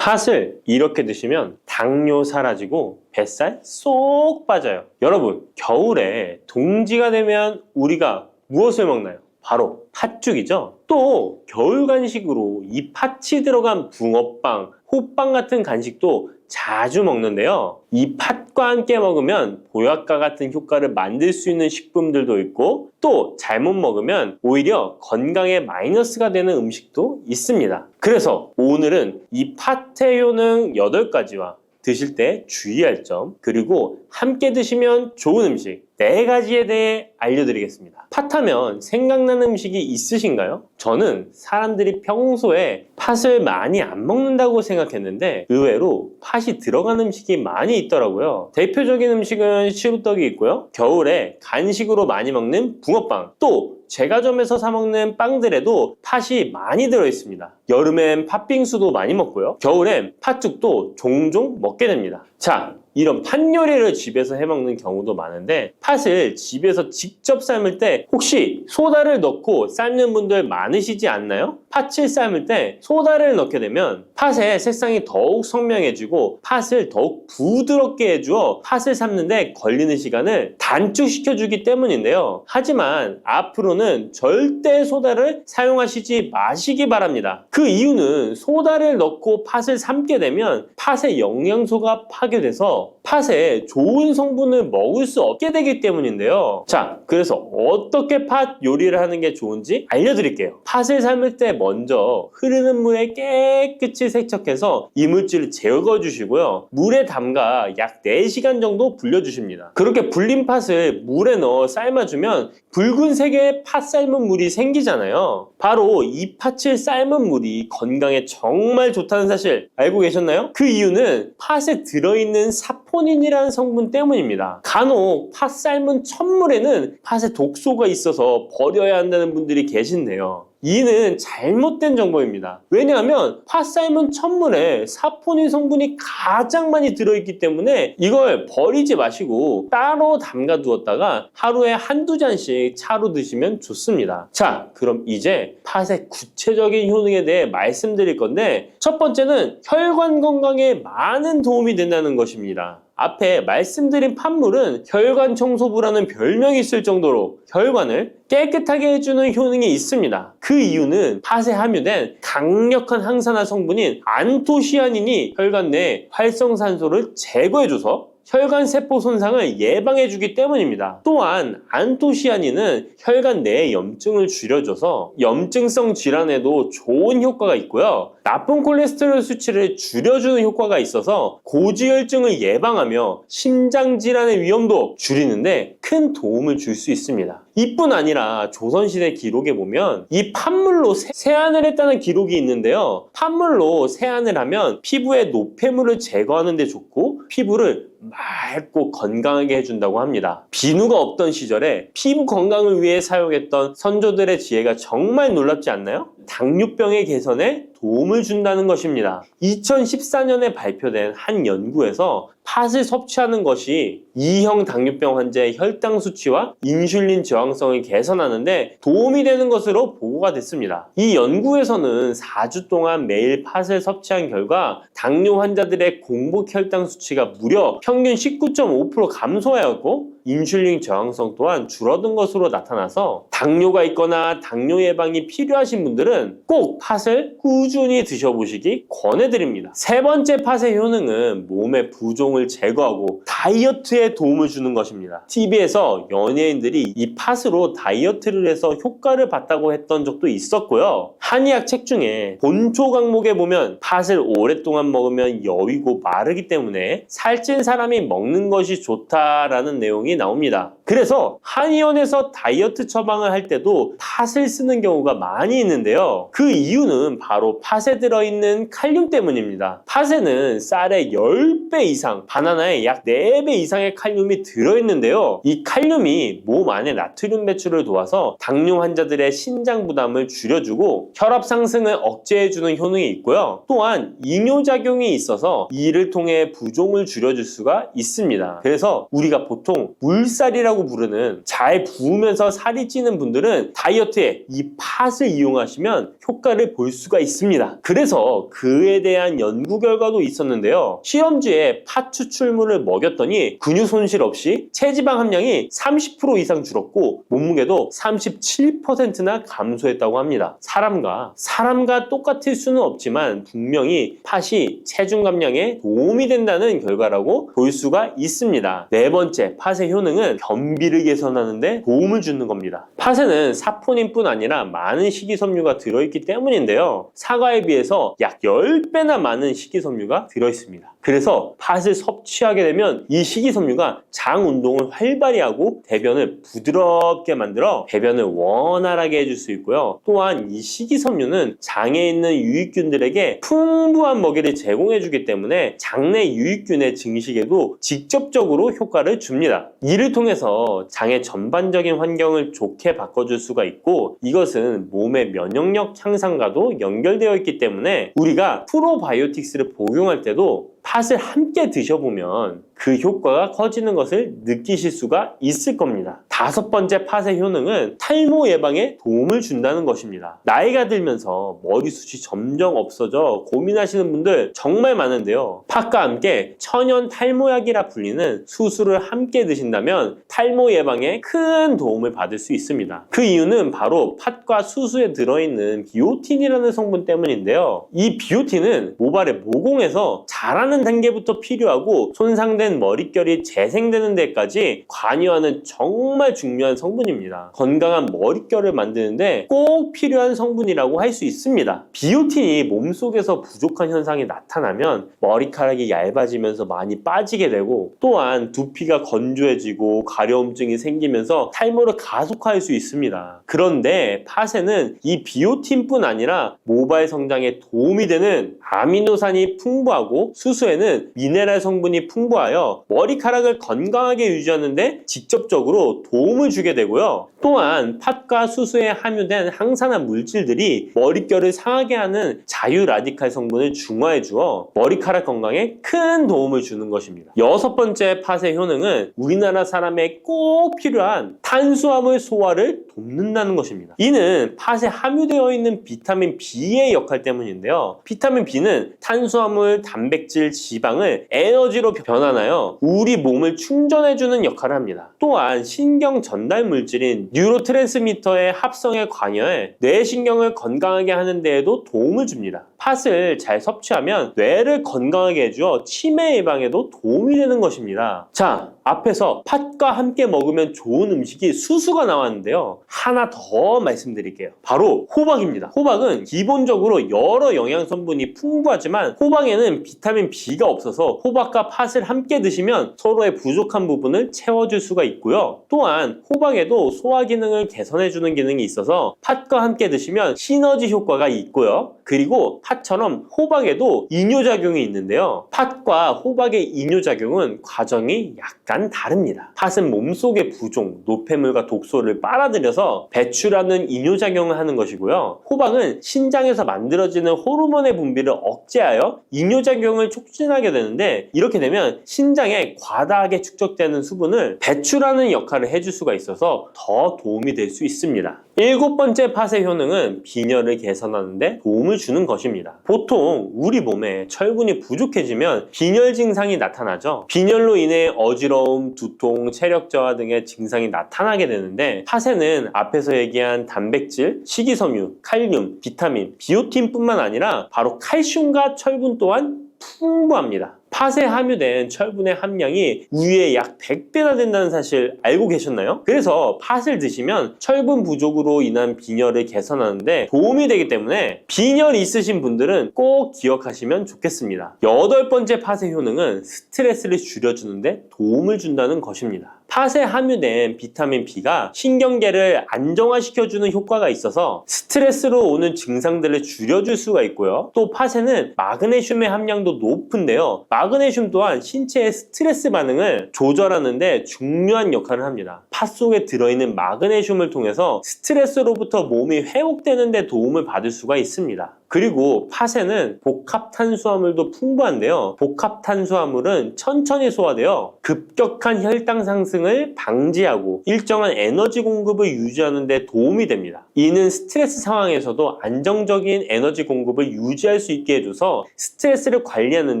팥을 이렇게 드시면 당뇨 사라지고 뱃살 쏙 빠져요. 여러분, 겨울에 동지가 되면 우리가 무엇을 먹나요? 바로 팥죽이죠. 또 겨울 간식으로 이 팥이 들어간 붕어빵, 호빵 같은 간식도 자주 먹는데요. 이 팥과 함께 먹으면 보약과 같은 효과를 만들 수 있는 식품들도 있고, 또 잘못 먹으면 오히려 건강에 마이너스가 되는 음식도 있습니다. 그래서 오늘은 이 팥의 효능 8가지와 드실 때 주의할 점, 그리고 함께 드시면 좋은 음식 4가지에 대해 알려드리겠습니다. 팥하면 생각나는 음식이 있으신가요? 저는 사람들이 평소에 팥을 많이 안 먹는다고 생각했는데 의외로 팥이 들어간 음식이 많이 있더라고요. 대표적인 음식은 시루떡이 있고요. 겨울에 간식으로 많이 먹는 붕어빵, 또 제과점에서 사 먹는 빵들에도 팥이 많이 들어있습니다. 여름엔 팥빙수도 많이 먹고요. 겨울엔 팥죽도 종종 먹게 됩니다. 자, 이런 팥 요리를 집에서 해먹는 경우도 많은데, 팥을 집에서 직접 삶을 때 혹시 소다를 넣고 삶는 분들 많으시지 않나요? 팥을 삶을 때 소다를 넣게 되면 팥의 색상이 더욱 선명해지고 팥을 더욱 부드럽게 해주어 팥을 삶는데 걸리는 시간을 단축시켜주기 때문인데요. 하지만 앞으로는 절대 소다를 사용하시지 마시기 바랍니다. 그 이유는 소다를 넣고 팥을 삶게 되면 팥의 영양소가 파괴돼서 팥에 좋은 성분을 먹을 수 없게 되기 때문인데요. 자, 그래서 어떻게 팥 요리를 하는 게 좋은지 알려드릴게요. 팥을 삶을 때 먼저 흐르는 물에 깨끗이 세척해서 이물질을 제거해 주시고요. 물에 담가 약 4시간 정도 불려주십니다. 그렇게 불린 팥을 물에 넣어 삶아주면 붉은색의 팥 삶은 물이 생기잖아요. 바로 이 팥을 삶은 물이 건강에 정말 좋다는 사실 알고 계셨나요? 그 이유는 팥에 들어있는 사포닌이라는 성분 때문입니다. 간혹 팥 삶은 첫물에는 팥에 독소가 있어서 버려야 한다는 분들이 계신데요. 이는 잘못된 정보입니다. 왜냐하면 팥 삶은 첫물에 사포닌 성분이 가장 많이 들어있기 때문에 이걸 버리지 마시고 따로 담가 두었다가 하루에 1~2잔씩 차로 드시면 좋습니다. 자, 그럼 이제 팥의 구체적인 효능에 대해 말씀드릴 건데, 첫 번째는 혈관 건강에 많은 도움이 된다는 것입니다. 앞에 말씀드린 팥물은 혈관 청소부라는 별명이 있을 정도로 혈관을 깨끗하게 해주는 효능이 있습니다. 그 이유는 팥에 함유된 강력한 항산화 성분인 안토시아닌이 혈관 내 활성산소를 제거해줘서 혈관 세포 손상을 예방해주기 때문입니다. 또한 안토시아닌은 혈관 내의 염증을 줄여줘서 염증성 질환에도 좋은 효과가 있고요. 나쁜 콜레스테롤 수치를 줄여주는 효과가 있어서 고지혈증을 예방하며 심장질환의 위험도 줄이는데 큰 도움을 줄 수 있습니다. 이뿐 아니라 조선시대 기록에 보면 이 팥물로 세안을 했다는 기록이 있는데요. 팥물로 세안을 하면 피부의 노폐물을 제거하는 데 좋고 피부를 맑고 건강하게 해준다고 합니다. 비누가 없던 시절에 피부 건강을 위해 사용했던 선조들의 지혜가 정말 놀랍지 않나요? 당뇨병의 개선에 도움을 준다는 것입니다. 2014년에 발표된 한 연구에서 팥을 섭취하는 것이 2형 당뇨병 환자의 혈당 수치와 인슐린 저항성을 개선하는데 도움이 되는 것으로 보고가 됐습니다. 이 연구에서는 4주 동안 매일 팥을 섭취한 결과 당뇨 환자들의 공복 혈당 수치가 무려 평균 19.5% 감소하였고 인슐린 저항성 또한 줄어든 것으로 나타나서 당뇨가 있거나 당뇨 예방이 필요하신 분들은 꼭 팥을 꾸준히 드셔보시기 권해드립니다. 세 번째 팥의 효능은 몸의 부종을 제거하고 다이어트에 도움을 주는 것입니다. TV에서 연예인들이 이 팥으로 다이어트를 해서 효과를 봤다고 했던 적도 있었고요. 한의학 책 중에 본초 강목에 보면 팥을 오랫동안 먹으면 여위고 마르기 때문에 살찐 사람이 먹는 것이 좋다라는 내용이 나옵니다. 그래서 한의원에서 다이어트 처방을 할 때도 팥을 쓰는 경우가 많이 있는데요. 그 이유는 바로 팥에 들어있는 칼륨 때문입니다. 팥에는 쌀의 10배 이상, 바나나에 약 4배 이상의 칼륨이 들어있는데요. 이 칼륨이 몸 안에 나트륨 배출을 도와서 당뇨 환자들의 신장 부담을 줄여주고 혈압 상승을 억제해주는 효능이 있고요. 또한 이뇨작용이 있어서 이를 통해 부종을 줄여줄 수가 있습니다. 그래서 우리가 보통 물살이라고 부르는 잘 부으면서 살이 찌는 분들은 다이어트에 이 팥을 이용하시면 효과를 볼 수가 있습니다. 그래서 그에 대한 연구 결과도 있었는데요. 시험지에 팥 추출물을 먹였더니 근육 손실 없이 체지방 함량이 30% 이상 줄었고 몸무게도 37%나 감소했다고 합니다. 사람과 똑같을 수는 없지만 분명히 팥이 체중 감량에 도움이 된다는 결과라고 볼 수가 있습니다. 네 번째, 팥의 효능은 변비를 개선하는 데 도움을 주는 겁니다. 팥에는 사포닌뿐 아니라 많은 식이섬유가 들어있기 때문인데요. 사과에 비해서 약 10배나 많은 식이섬유가 들어있습니다. 그래서 팥을 섭취하게 되면 이 식이섬유가 장 운동을 활발히 하고 대변을 부드럽게 만들어 배변을 원활하게 해줄 수 있고요. 또한 이 식이섬유는 장에 있는 유익균들에게 풍부한 먹이를 제공해주기 때문에 장내 유익균의 증식에도 직접적으로 효과를 줍니다. 이를 통해서 장의 전반적인 환경을 좋게 바꿔줄 수가 있고 이것은 몸의 면역력 향상과도 연결되어 있기 때문에 우리가 프로바이오틱스를 복용할 때도 팥을 함께 드셔보면 그 효과가 커지는 것을 느끼실 수가 있을 겁니다. 다섯 번째 팥의 효능은 탈모 예방에 도움을 준다는 것입니다. 나이가 들면서 머리숱이 점점 없어져 고민하시는 분들 정말 많은데요. 팥과 함께 천연 탈모약이라 불리는 수수를 함께 드신다면 탈모 예방에 큰 도움을 받을 수 있습니다. 그 이유는 바로 팥과 수수에 들어있는 비오틴이라는 성분 때문인데요. 이 비오틴은 모발의 모공에서 자라는 단계부터 필요하고 손상된 머릿결이 재생되는 데까지 관여하는 정말 중요한 성분입니다. 건강한 머릿결을 만드는데 꼭 필요한 성분이라고 할 수 있습니다. 비오틴이 몸속에서 부족한 현상이 나타나면 머리카락이 얇아지면서 많이 빠지게 되고 또한 두피가 건조해지고 가려움증이 생기면서 탈모를 가속화할 수 있습니다. 그런데 팥에는 이 비오틴뿐 아니라 모발 성장에 도움이 되는 아미노산이 풍부하고 수수에는 미네랄 성분이 풍부하여 머리카락을 건강하게 유지하는 데 직접적으로 도움을 주게 되고요. 또한 팥과 수수에 함유된 항산화 물질들이 머릿결을 상하게 하는 자유 라디칼 성분을 중화해 주어 머리카락 건강에 큰 도움을 주는 것입니다. 여섯 번째 팥의 효능은 우리나라 사람에 꼭 필요한 탄수화물 소화를 돕는다는 것입니다. 이는 팥에 함유되어 있는 비타민 B의 역할 때문인데요. 비타민 B는 탄수화물, 단백질, 지방을 에너지로 변환하여 우리 몸을 충전해주는 역할을 합니다. 또한 신경 전달 물질인 뉴로트랜스미터의 합성에 관여해 뇌신경을 건강하게 하는 데에도 도움을 줍니다. 팥을 잘 섭취하면 뇌를 건강하게 해주어 치매 예방에도 도움이 되는 것입니다. 자, 앞에서 팥과 함께 먹으면 좋은 음식이 수수가 나왔는데요. 하나 더 말씀드릴게요. 바로 호박입니다. 호박은 기본적으로 여러 영양성분이 풍부하지만 호박에는 비타민 B가 없어서 호박과 팥을 함께 드시면 서로의 부족한 부분을 채워줄 수가 있고요. 또한 호박에도 소화 기능을 개선해주는 기능이 있어서 팥과 함께 드시면 시너지 효과가 있고요. 그리고 팥처럼 호박에도 이뇨작용이 있는데요. 팥과 호박의 이뇨작용은 과정이 약간 다릅니다. 팥은 몸속의 부종, 노폐물과 독소를 빨아들여서 배출하는 이뇨작용을 하는 것이고요. 호박은 신장에서 만들어지는 호르몬의 분비를 억제하여 이뇨작용을 촉진하게 되는데 이렇게 되면 신장에 과다하게 축적되는 수분을 배출하는 역할을 해줄 수가 있어서 더 도움이 될 수 있습니다. 일곱 번째 팥의 효능은 빈혈을 개선하는 데 도움을 주는 것입니다. 보통 우리 몸에 철분이 부족해지면 빈혈 증상이 나타나죠. 빈혈로 인해 어지러움, 두통, 체력 저하 등의 증상이 나타나게 되는데 팥에는 앞에서 얘기한 단백질, 식이섬유, 칼륨, 비타민, 비오틴뿐만 아니라 바로 칼슘과 철분 또한 풍부합니다. 팥에 함유된 철분의 함량이 우유의 약 100배나 된다는 사실 알고 계셨나요? 그래서 팥을 드시면 철분 부족으로 인한 빈혈을 개선하는데 도움이 되기 때문에 빈혈이 있으신 분들은 꼭 기억하시면 좋겠습니다. 여덟 번째 팥의 효능은 스트레스를 줄여주는데 도움을 준다는 것입니다. 팥에 함유된 비타민 B가 신경계를 안정화시켜주는 효과가 있어서 스트레스로 오는 증상들을 줄여줄 수가 있고요. 또 팥에는 마그네슘의 함량도 높은데요. 마그네슘 또한 신체의 스트레스 반응을 조절하는 데 중요한 역할을 합니다. 팥 속에 들어있는 마그네슘을 통해서 스트레스로부터 몸이 회복되는 데 도움을 받을 수가 있습니다. 그리고 팥에는 복합 탄수화물도 풍부한데요. 복합 탄수화물은 천천히 소화되어 급격한 혈당 상승을 방지하고 일정한 에너지 공급을 유지하는 데 도움이 됩니다. 이는 스트레스 상황에서도 안정적인 에너지 공급을 유지할 수 있게 해줘서 스트레스를 관리하는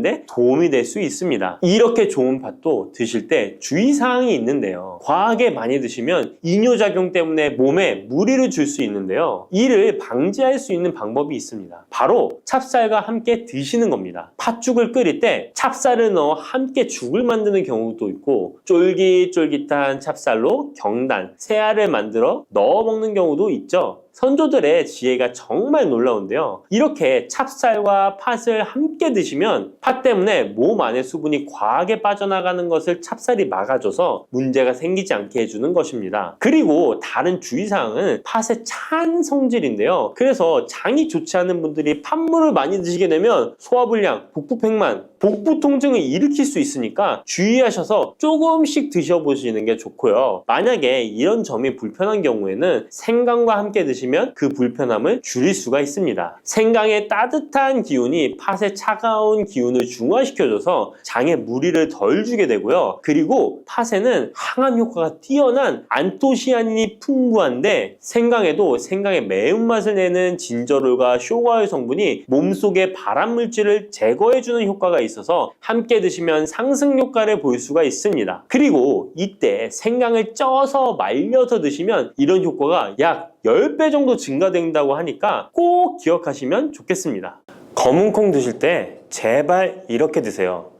데 도움이 될 수 있습니다. 이렇게 좋은 팥도 드실 때 주의사항이 있는데요. 과하게 많이 드시면 이뇨작용 때문에 몸에 무리를 줄 수 있는데요. 이를 방지할 수 있는 방법이 있습니다. 바로 찹쌀과 함께 드시는 겁니다. 팥죽을 끓일 때 찹쌀을 넣어 함께 죽을 만드는 경우도 있고 쫄깃쫄깃한 찹쌀로 경단, 새알을 만들어 넣어 먹는 경우도 있죠. 선조들의 지혜가 정말 놀라운데요. 이렇게 찹쌀과 팥을 함께 드시면 팥 때문에 몸 안에 수분이 과하게 빠져나가는 것을 찹쌀이 막아줘서 문제가 생기지 않게 해주는 것입니다. 그리고 다른 주의사항은 팥의 찬 성질인데요. 그래서 장이 좋지 않은 분들이 팥물을 많이 드시게 되면 소화불량, 복부팽만, 복부 통증을 일으킬 수 있으니까 주의하셔서 조금씩 드셔보시는 게 좋고요. 만약에 이런 점이 불편한 경우에는 생강과 함께 드시면 그 불편함을 줄일 수가 있습니다. 생강의 따뜻한 기운이 팥의 차가운 기운을 중화시켜줘서 장에 무리를 덜 주게 되고요. 그리고 팥에는 항암 효과가 뛰어난 안토시아닌이 풍부한데 생강에도 생강의 매운맛을 내는 진저롤과 쇼가올 성분이 몸속의 발암물질을 제거해주는 효과가 있어서 함께 드시면 상승 효과를 볼 수가 있습니다. 그리고 이때 생강을 쪄서 말려서 드시면 이런 효과가 약 10배 정도 증가된다고 하니까 꼭 기억하시면 좋겠습니다. 검은콩 드실 때 제발 이렇게 드세요.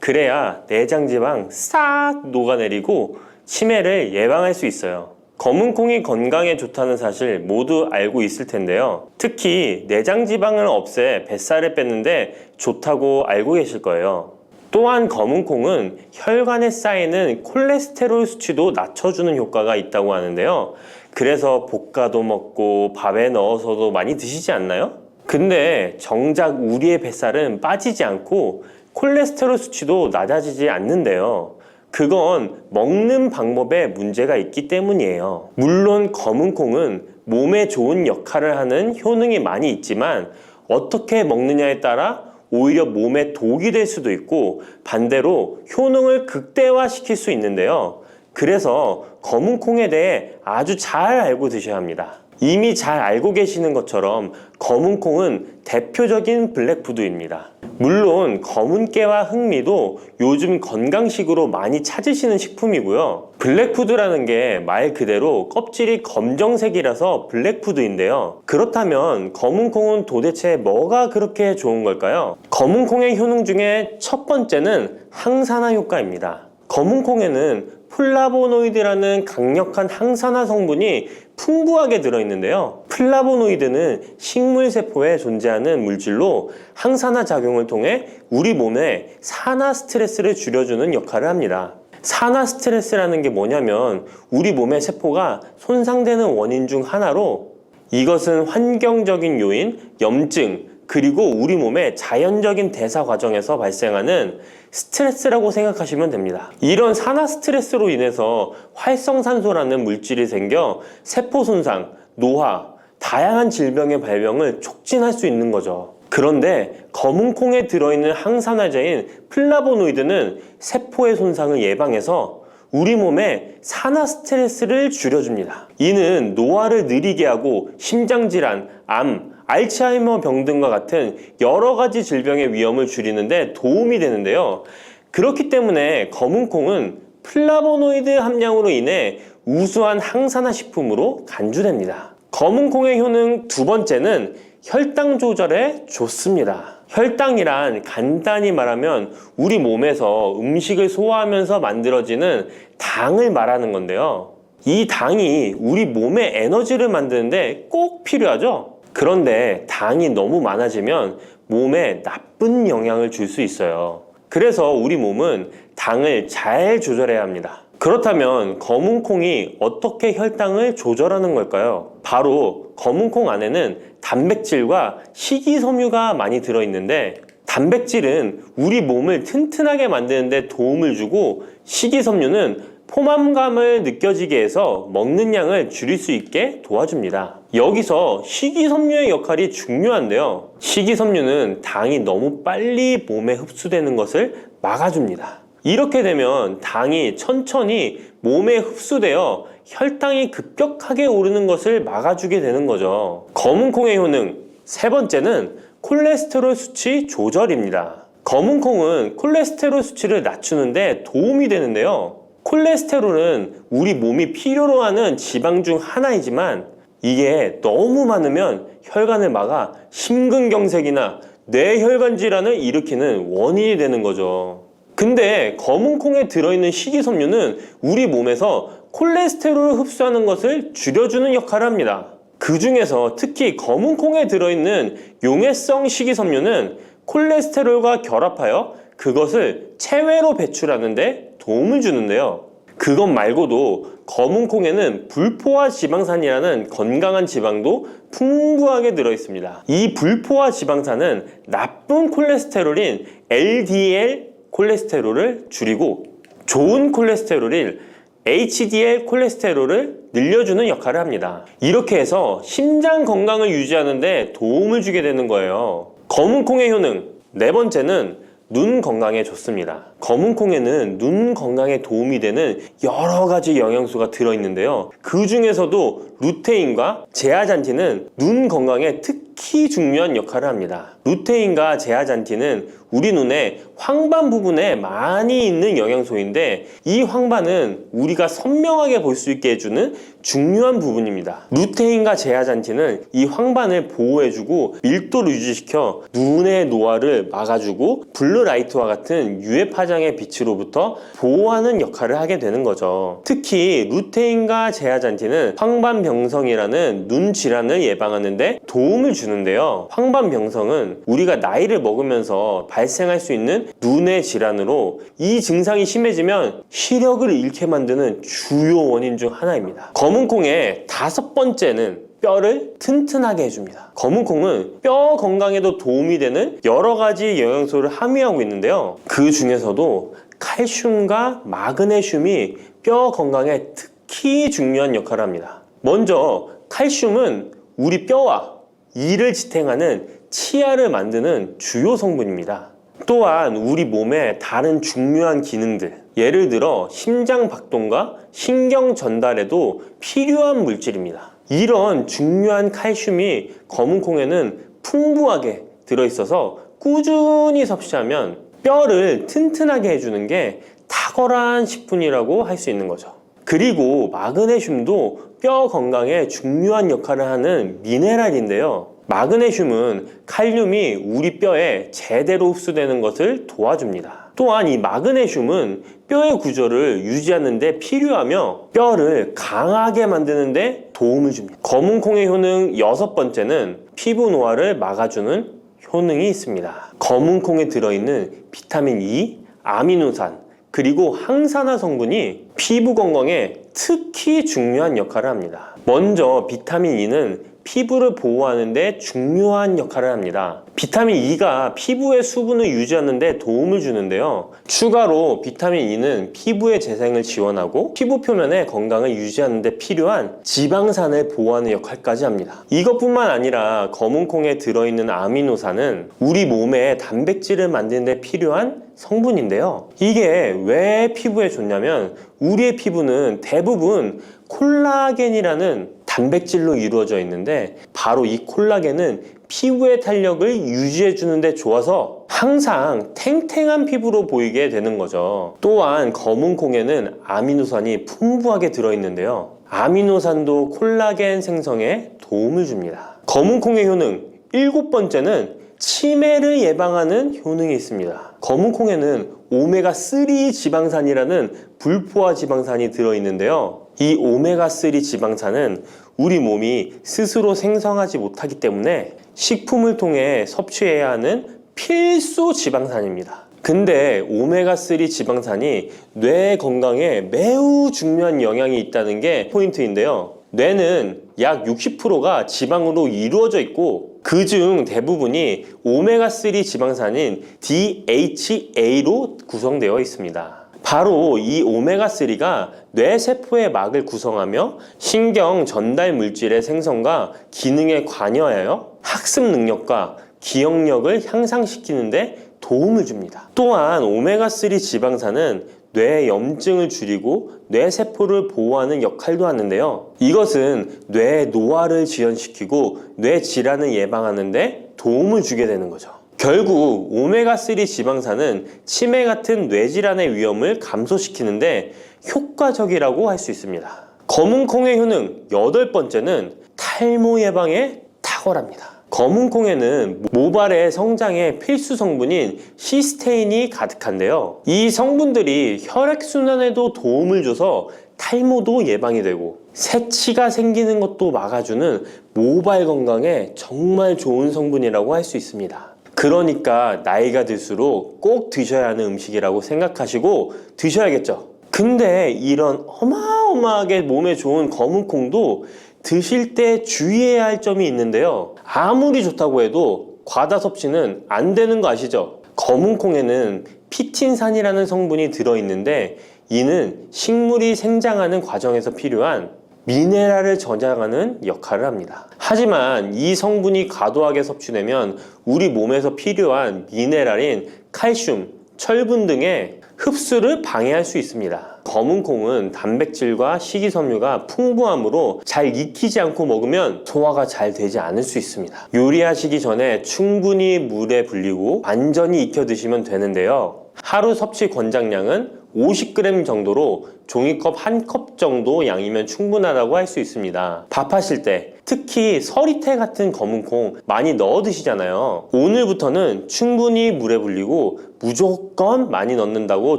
그래야 내장지방 싹 녹아내리고 치매를 예방할 수 있어요. 검은콩이 건강에 좋다는 사실 모두 알고 있을 텐데요. 특히 내장지방을 없애 뱃살을 뺐는데 좋다고 알고 계실 거예요. 또한 검은콩은 혈관에 쌓이는 콜레스테롤 수치도 낮춰주는 효과가 있다고 하는데요. 그래서 볶아도 먹고 밥에 넣어서도 많이 드시지 않나요? 근데 정작 우리의 뱃살은 빠지지 않고 콜레스테롤 수치도 낮아지지 않는데요. 그건 먹는 방법에 문제가 있기 때문이에요. 물론 검은콩은 몸에 좋은 역할을 하는 효능이 많이 있지만 어떻게 먹느냐에 따라 오히려 몸에 독이 될 수도 있고 반대로 효능을 극대화시킬 수 있는데요. 그래서 검은콩에 대해 아주 잘 알고 드셔야 합니다. 이미 잘 알고 계시는 것처럼 검은콩은 대표적인 블랙푸드입니다. 물론 검은깨와 흑미도 요즘 건강식으로 많이 찾으시는 식품이고요. 블랙푸드라는 게 말 그대로 껍질이 검정색이라서 블랙푸드인데요. 그렇다면 검은콩은 도대체 뭐가 그렇게 좋은 걸까요? 검은콩의 효능 중에 첫 번째는 항산화 효과입니다. 검은콩에는 플라보노이드라는 강력한 항산화 성분이 풍부하게 들어있는데요. 플라보노이드는 식물세포에 존재하는 물질로 항산화 작용을 통해 우리 몸에 산화 스트레스를 줄여주는 역할을 합니다. 산화 스트레스라는 게 뭐냐면 우리 몸의 세포가 손상되는 원인 중 하나로 이것은 환경적인 요인, 염증, 그리고 우리 몸의 자연적인 대사 과정에서 발생하는 스트레스라고 생각하시면 됩니다. 이런 산화 스트레스로 인해서 활성산소라는 물질이 생겨 세포 손상, 노화, 다양한 질병의 발병을 촉진할 수 있는 거죠. 그런데 검은콩에 들어있는 항산화제인 플라보노이드는 세포의 손상을 예방해서 우리 몸에 산화 스트레스를 줄여줍니다. 이는 노화를 느리게 하고 심장질환, 암, 알츠하이머 병 등과 같은 여러 가지 질병의 위험을 줄이는데 도움이 되는데요. 그렇기 때문에 검은콩은 플라보노이드 함량으로 인해 우수한 항산화 식품으로 간주됩니다. 검은콩의 효능 두 번째는 혈당 조절에 좋습니다. 혈당이란 간단히 말하면 우리 몸에서 음식을 소화하면서 만들어지는 당을 말하는 건데요. 이 당이 우리 몸의 에너지를 만드는데 꼭 필요하죠. 그런데 당이 너무 많아지면 몸에 나쁜 영향을 줄 수 있어요. 그래서 우리 몸은 당을 잘 조절해야 합니다. 그렇다면 검은콩이 어떻게 혈당을 조절하는 걸까요? 바로 검은콩 안에는 단백질과 식이섬유가 많이 들어있는데 단백질은 우리 몸을 튼튼하게 만드는 데 도움을 주고 식이섬유는 포만감을 느껴지게 해서 먹는 양을 줄일 수 있게 도와줍니다. 여기서 식이섬유의 역할이 중요한데요. 식이섬유는 당이 너무 빨리 몸에 흡수되는 것을 막아줍니다. 이렇게 되면 당이 천천히 몸에 흡수되어 혈당이 급격하게 오르는 것을 막아주게 되는 거죠. 검은콩의 효능 세 번째는 콜레스테롤 수치 조절입니다. 검은콩은 콜레스테롤 수치를 낮추는데 도움이 되는데요. 콜레스테롤은 우리 몸이 필요로 하는 지방 중 하나이지만 이게 너무 많으면 혈관을 막아 심근경색이나 뇌혈관 질환을 일으키는 원인이 되는 거죠. 근데 검은콩에 들어있는 식이섬유는 우리 몸에서 콜레스테롤을 흡수하는 것을 줄여주는 역할을 합니다. 그 중에서 특히 검은콩에 들어있는 용해성 식이섬유는 콜레스테롤과 결합하여 그것을 체외로 배출하는데 도움을 주는데요. 그것 말고도 검은콩에는 불포화 지방산이라는 건강한 지방도 풍부하게 들어있습니다. 이 불포화 지방산은 나쁜 콜레스테롤인 LDL 콜레스테롤을 줄이고 좋은 콜레스테롤인 HDL 콜레스테롤을 늘려주는 역할을 합니다. 이렇게 해서 심장 건강을 유지하는 데 도움을 주게 되는 거예요. 검은콩의 효능 네 번째는 눈 건강에 좋습니다. 검은콩에는 눈 건강에 도움이 되는 여러 가지 영양소가 들어있는데요. 그 중에서도 루테인과 제아잔틴은 눈 건강에 특히 중요한 역할을 합니다. 루테인과 제아잔틴은 우리 눈의 황반 부분에 많이 있는 영양소인데 이 황반은 우리가 선명하게 볼 수 있게 해주는 중요한 부분입니다. 루테인과 제아잔틴은 이 황반을 보호해주고 밀도를 유지시켜 눈의 노화를 막아주고 블루라이트와 같은 유해 파장의 빛으로부터 보호하는 역할을 하게 되는 거죠. 특히 루테인과 제아잔틴은 황반병성이라는 눈 질환을 예방하는 데 도움을 주는데요. 황반병성은 우리가 나이를 먹으면서 발생할 수 있는 눈의 질환으로 이 증상이 심해지면 시력을 잃게 만드는 주요 원인 중 하나입니다. 검은콩의 다섯 번째는 뼈를 튼튼하게 해줍니다. 검은콩은 뼈 건강에도 도움이 되는 여러 가지 영양소를 함유하고 있는데요. 그 중에서도 칼슘과 마그네슘이 뼈 건강에 특히 중요한 역할을 합니다. 먼저 칼슘은 우리 뼈와 이를 지탱하는 치아를 만드는 주요 성분입니다. 또한 우리 몸의 다른 중요한 기능들, 예를 들어 심장 박동과 신경 전달에도 필요한 물질입니다. 이런 중요한 칼슘이 검은콩에는 풍부하게 들어있어서 꾸준히 섭취하면 뼈를 튼튼하게 해주는 게 탁월한 식품이라고 할 수 있는 거죠. 그리고 마그네슘도 뼈 건강에 중요한 역할을 하는 미네랄인데요. 마그네슘은 칼륨이 우리 뼈에 제대로 흡수되는 것을 도와줍니다. 또한 이 마그네슘은 뼈의 구조를 유지하는 데 필요하며 뼈를 강하게 만드는 데 도움을 줍니다. 검은콩의 효능 여섯 번째는 피부 노화를 막아주는 효능이 있습니다. 검은콩에 들어있는 비타민 E, 아미노산, 그리고 항산화 성분이 피부 건강에 특히 중요한 역할을 합니다. 먼저 비타민 E는 피부를 보호하는 데 중요한 역할을 합니다. 비타민 E가 피부의 수분을 유지하는 데 도움을 주는데요. 추가로 비타민 E는 피부의 재생을 지원하고 피부 표면의 건강을 유지하는 데 필요한 지방산을 보호하는 역할까지 합니다. 이것뿐만 아니라 검은콩에 들어있는 아미노산은 우리 몸에 단백질을 만드는 데 필요한 성분인데요. 이게 왜 피부에 좋냐면 우리의 피부는 대부분 콜라겐이라는 단백질로 이루어져 있는데 바로 이 콜라겐은 피부의 탄력을 유지해 주는데 좋아서 항상 탱탱한 피부로 보이게 되는 거죠. 또한 검은콩에는 아미노산이 풍부하게 들어있는데요. 아미노산도 콜라겐 생성에 도움을 줍니다. 검은콩의 효능 일곱 번째는 치매를 예방하는 효능이 있습니다. 검은콩에는 오메가3 지방산이라는 불포화 지방산이 들어있는데요. 이 오메가3 지방산은 우리 몸이 스스로 생성하지 못하기 때문에 식품을 통해 섭취해야 하는 필수 지방산입니다. 근데 오메가3 지방산이 뇌 건강에 매우 중요한 영향이 있다는 게 포인트인데요. 뇌는 약 60%가 지방으로 이루어져 있고 그중 대부분이 오메가3 지방산인 DHA로 구성되어 있습니다. 바로 이 오메가3가 뇌세포의 막을 구성하며 신경 전달 물질의 생성과 기능에 관여하여 학습 능력과 기억력을 향상시키는데 도움을 줍니다. 또한 오메가3 지방산은 뇌 염증을 줄이고 뇌세포를 보호하는 역할도 하는데요. 이것은 뇌 노화를 지연시키고 뇌 질환을 예방하는 데 도움을 주게 되는 거죠. 결국 오메가3 지방산은 치매 같은 뇌질환의 위험을 감소시키는데 효과적이라고 할 수 있습니다. 검은콩의 효능 8번째는 탈모 예방에 탁월합니다. 검은콩에는 모발의 성장에 필수 성분인 시스테인이 가득한데요. 이 성분들이 혈액순환에도 도움을 줘서 탈모도 예방이 되고 새치가 생기는 것도 막아주는 모발 건강에 정말 좋은 성분이라고 할 수 있습니다. 그러니까 나이가 들수록 꼭 드셔야 하는 음식이라고 생각하시고 드셔야겠죠. 근데 이런 어마어마하게 몸에 좋은 검은콩도 드실 때 주의해야 할 점이 있는데요. 아무리 좋다고 해도 과다 섭취는 안 되는 거 아시죠? 검은콩에는 피틴산이라는 성분이 들어있는데 이는 식물이 생장하는 과정에서 필요한 미네랄을 저장하는 역할을 합니다. 하지만 이 성분이 과도하게 섭취되면 우리 몸에서 필요한 미네랄인 칼슘, 철분 등의 흡수를 방해할 수 있습니다. 검은콩은 단백질과 식이섬유가 풍부하므로 잘 익히지 않고 먹으면 소화가 잘 되지 않을 수 있습니다. 요리하시기 전에 충분히 물에 불리고 완전히 익혀 드시면 되는데요. 하루 섭취 권장량은 50g 정도로 종이컵 1컵 정도 양이면 충분하다고 할 수 있습니다. 밥하실 때 특히 서리태 같은 검은콩 많이 넣어 드시잖아요. 오늘부터는 충분히 물에 불리고 무조건 많이 넣는다고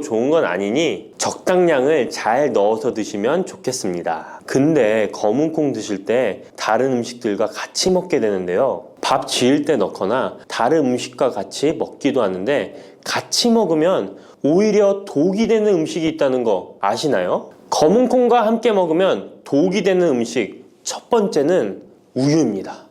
좋은 건 아니니 적당량을 잘 넣어서 드시면 좋겠습니다. 근데 검은콩 드실 때 다른 음식들과 같이 먹게 되는데요. 밥 지을 때 넣거나 다른 음식과 같이 먹기도 하는데 같이 먹으면 오히려 독이 되는 음식이 있다는 거 아시나요? 검은콩과 함께 먹으면 독이 되는 음식 첫 번째는 우유입니다.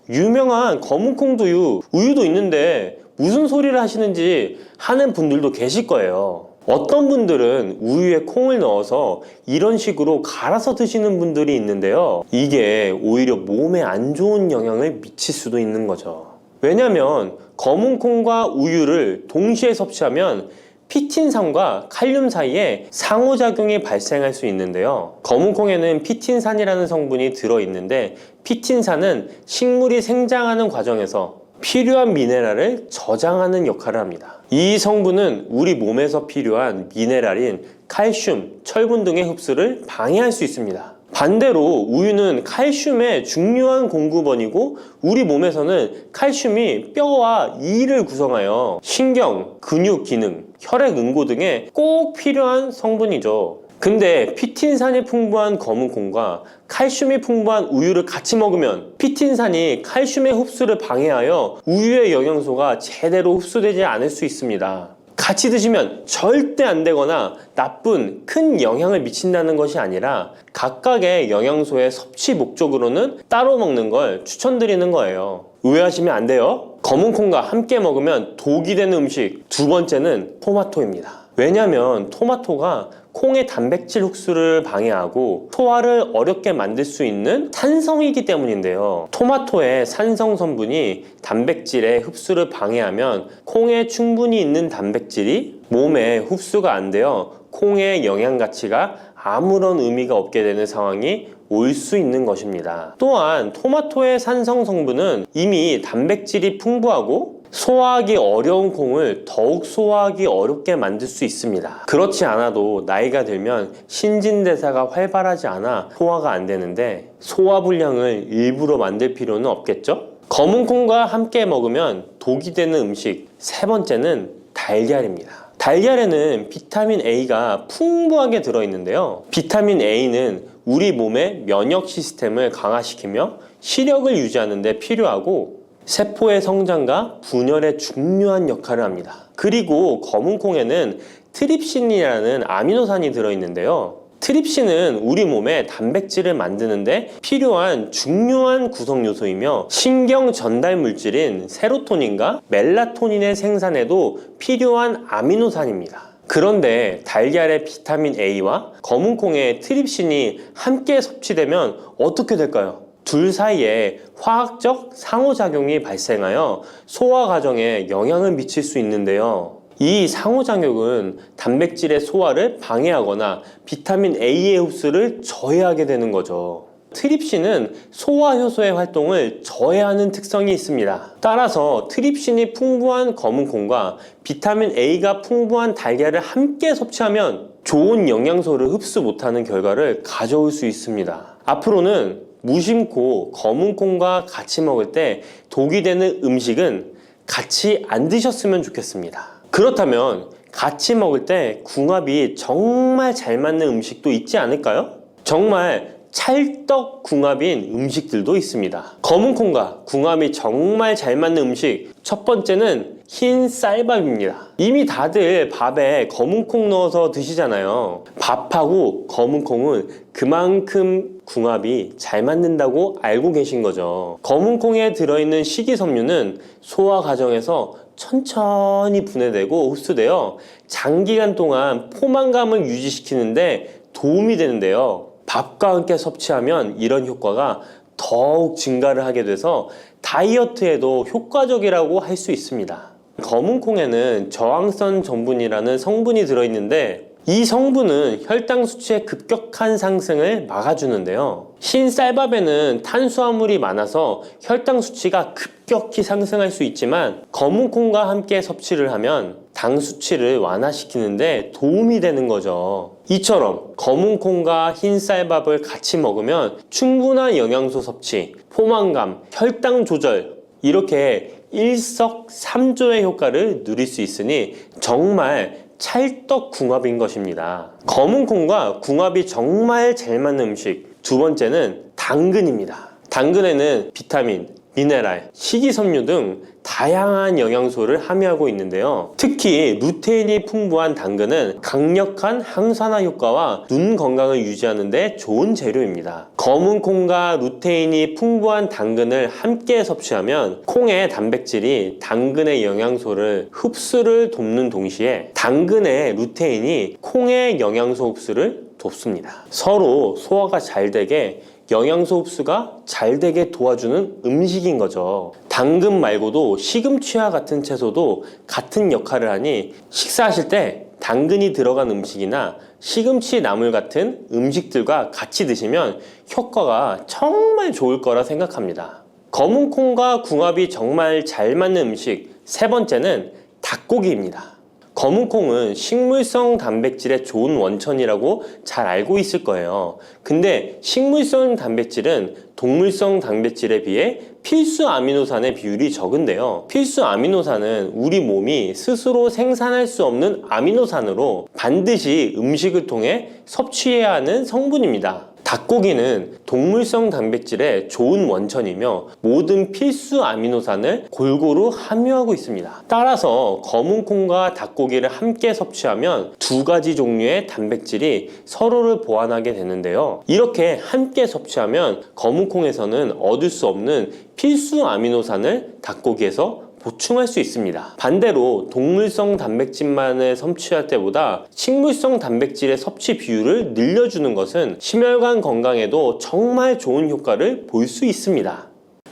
유명한 검은콩두유, 우유도 있는데 무슨 소리를 하시는지 하는 분들도 계실 거예요. 어떤 분들은 우유에 콩을 넣어서 이런 식으로 갈아서 드시는 분들이 있는데요. 이게 오히려 몸에 안 좋은 영향을 미칠 수도 있는 거죠. 왜냐면 검은콩과 우유를 동시에 섭취하면 피틴산과 칼륨 사이에 상호작용이 발생할 수 있는데요. 검은콩에는 피틴산이라는 성분이 들어있는데 피틴산은 식물이 생장하는 과정에서 필요한 미네랄을 저장하는 역할을 합니다. 이 성분은 우리 몸에서 필요한 미네랄인 칼슘, 철분 등의 흡수를 방해할 수 있습니다. 반대로 우유는 칼슘의 중요한 공급원이고 우리 몸에서는 칼슘이 뼈와 이를 구성하여 신경, 근육 기능, 혈액 응고 등에 꼭 필요한 성분이죠. 근데 피틴산이 풍부한 검은콩과 칼슘이 풍부한 우유를 같이 먹으면 피틴산이 칼슘의 흡수를 방해하여 우유의 영양소가 제대로 흡수되지 않을 수 있습니다. 같이 드시면 절대 안 되거나 나쁜 큰 영향을 미친다는 것이 아니라 각각의 영양소의 섭취 목적으로는 따로 먹는 걸 추천드리는 거예요. 오해하시면 안 돼요. 검은콩과 함께 먹으면 독이 되는 음식 두 번째는 토마토입니다. 왜냐면 토마토가 콩의 단백질 흡수를 방해하고 소화를 어렵게 만들 수 있는 산성이기 때문인데요. 토마토의 산성 성분이 단백질의 흡수를 방해하면 콩에 충분히 있는 단백질이 몸에 흡수가 안 되어 콩의 영양 가치가 아무런 의미가 없게 되는 상황이 올 수 있는 것입니다. 또한 토마토의 산성 성분은 이미 단백질이 풍부하고 소화하기 어려운 콩을 더욱 소화하기 어렵게 만들 수 있습니다. 그렇지 않아도 나이가 들면 신진대사가 활발하지 않아 소화가 안 되는데 소화불량을 일부러 만들 필요는 없겠죠? 검은콩과 함께 먹으면 독이 되는 음식 세 번째는 달걀입니다. 달걀에는 비타민 A가 풍부하게 들어있는데요. 비타민 A는 우리 몸의 면역 시스템을 강화시키며 시력을 유지하는 데 필요하고 세포의 성장과 분열에 중요한 역할을 합니다. 그리고 검은콩에는 트립신이라는 아미노산이 들어있는데요. 트립신은 우리 몸에 단백질을 만드는데 필요한 중요한 구성 요소이며 신경 전달 물질인 세로토닌과 멜라토닌의 생산에도 필요한 아미노산입니다. 그런데 달걀의 비타민 A와 검은콩의 트립신이 함께 섭취되면 어떻게 될까요? 둘 사이에 화학적 상호작용이 발생하여 소화 과정에 영향을 미칠 수 있는데요. 이 상호작용은 단백질의 소화를 방해하거나 비타민 A의 흡수를 저해하게 되는 거죠. 트립신은 소화 효소의 활동을 저해하는 특성이 있습니다. 따라서 트립신이 풍부한 검은콩과 비타민 A가 풍부한 달걀을 함께 섭취하면 좋은 영양소를 흡수 못하는 결과를 가져올 수 있습니다. 앞으로는 무심코 검은콩과 같이 먹을 때 독이 되는 음식은 같이 안 드셨으면 좋겠습니다. 그렇다면 같이 먹을 때 궁합이 정말 잘 맞는 음식도 있지 않을까요? 정말 찰떡궁합인 음식들도 있습니다. 검은콩과 궁합이 정말 잘 맞는 음식, 첫 번째는 흰 쌀밥입니다. 이미 다들 밥에 검은콩 넣어서 드시잖아요. 밥하고 검은콩은 그만큼 궁합이 잘 맞는다고 알고 계신 거죠. 검은콩에 들어있는 식이섬유는 소화 과정에서 천천히 분해되고 흡수되어 장기간 동안 포만감을 유지시키는데 도움이 되는데요. 밥과 함께 섭취하면 이런 효과가 더욱 증가를 하게 돼서 다이어트에도 효과적이라고 할 수 있습니다. 검은콩에는 저항성 전분이라는 성분이 들어있는데 이 성분은 혈당 수치의 급격한 상승을 막아주는데요. 흰 쌀밥에는 탄수화물이 많아서 혈당 수치가 급격히 상승할 수 있지만 검은콩과 함께 섭취를 하면 당 수치를 완화시키는데 도움이 되는 거죠. 이처럼 검은콩과 흰 쌀밥을 같이 먹으면 충분한 영양소 섭취, 포만감, 혈당 조절 이렇게 일석삼조의 효과를 누릴 수 있으니 정말 찰떡궁합인 것입니다. 검은콩과 궁합이 정말 잘 맞는 음식 두 번째는 당근입니다. 당근에는 비타민, 미네랄, 식이섬유 등 다양한 영양소를 함유하고 있는데요. 특히 루테인이 풍부한 당근은 강력한 항산화 효과와 눈 건강을 유지하는 데 좋은 재료입니다. 검은콩과 루테인이 풍부한 당근을 함께 섭취하면 콩의 단백질이 당근의 영양소를 흡수를 돕는 동시에 당근의 루테인이 콩의 영양소 흡수를 돕습니다. 서로 소화가 잘 되게 영양소 흡수가 잘 되게 도와주는 음식인 거죠. 당근 말고도 시금치와 같은 채소도 같은 역할을 하니 식사하실 때 당근이 들어간 음식이나 시금치 나물 같은 음식들과 같이 드시면 효과가 정말 좋을 거라 생각합니다. 검은콩과 궁합이 정말 잘 맞는 음식 세 번째는 닭고기입니다. 검은콩은 식물성 단백질의 좋은 원천이라고 잘 알고 있을 거예요. 근데 식물성 단백질은 동물성 단백질에 비해 필수 아미노산의 비율이 적은데요. 필수 아미노산은 우리 몸이 스스로 생산할 수 없는 아미노산으로 반드시 음식을 통해 섭취해야 하는 성분입니다. 닭고기는 동물성 단백질의 좋은 원천이며 모든 필수 아미노산을 골고루 함유하고 있습니다. 따라서 검은콩과 닭고기를 함께 섭취하면 두 가지 종류의 단백질이 서로를 보완하게 되는데요. 이렇게 함께 섭취하면 검은콩에서는 얻을 수 없는 필수 아미노산을 닭고기에서 보충할 수 있습니다. 반대로 동물성 단백질만을 섭취할 때보다 식물성 단백질의 섭취 비율을 늘려주는 것은 심혈관 건강에도 정말 좋은 효과를 볼 수 있습니다.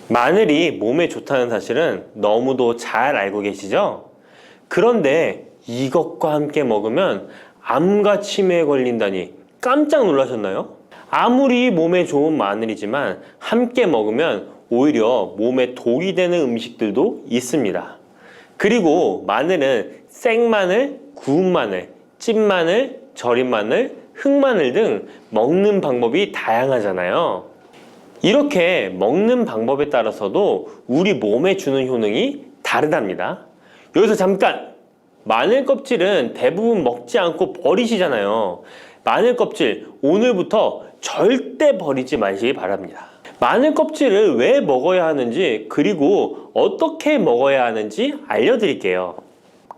마늘이 몸에 좋다는 사실은 너무도 잘 알고 계시죠? 그런데 이것과 함께 먹으면 암과 치매에 걸린다니 깜짝 놀라셨나요? 아무리 몸에 좋은 마늘이지만 함께 먹으면 오히려 몸에 독이 되는 음식들도 있습니다. 그리고 마늘은 생마늘, 구운 마늘, 찐 마늘, 절인 마늘, 흑마늘 등 먹는 방법이 다양하잖아요. 이렇게 먹는 방법에 따라서도 우리 몸에 주는 효능이 다르답니다. 여기서 잠깐! 마늘 껍질은 대부분 먹지 않고 버리시잖아요. 마늘 껍질 오늘부터 절대 버리지 마시기 바랍니다. 마늘 껍질을 왜 먹어야 하는지 그리고 어떻게 먹어야 하는지 알려드릴게요.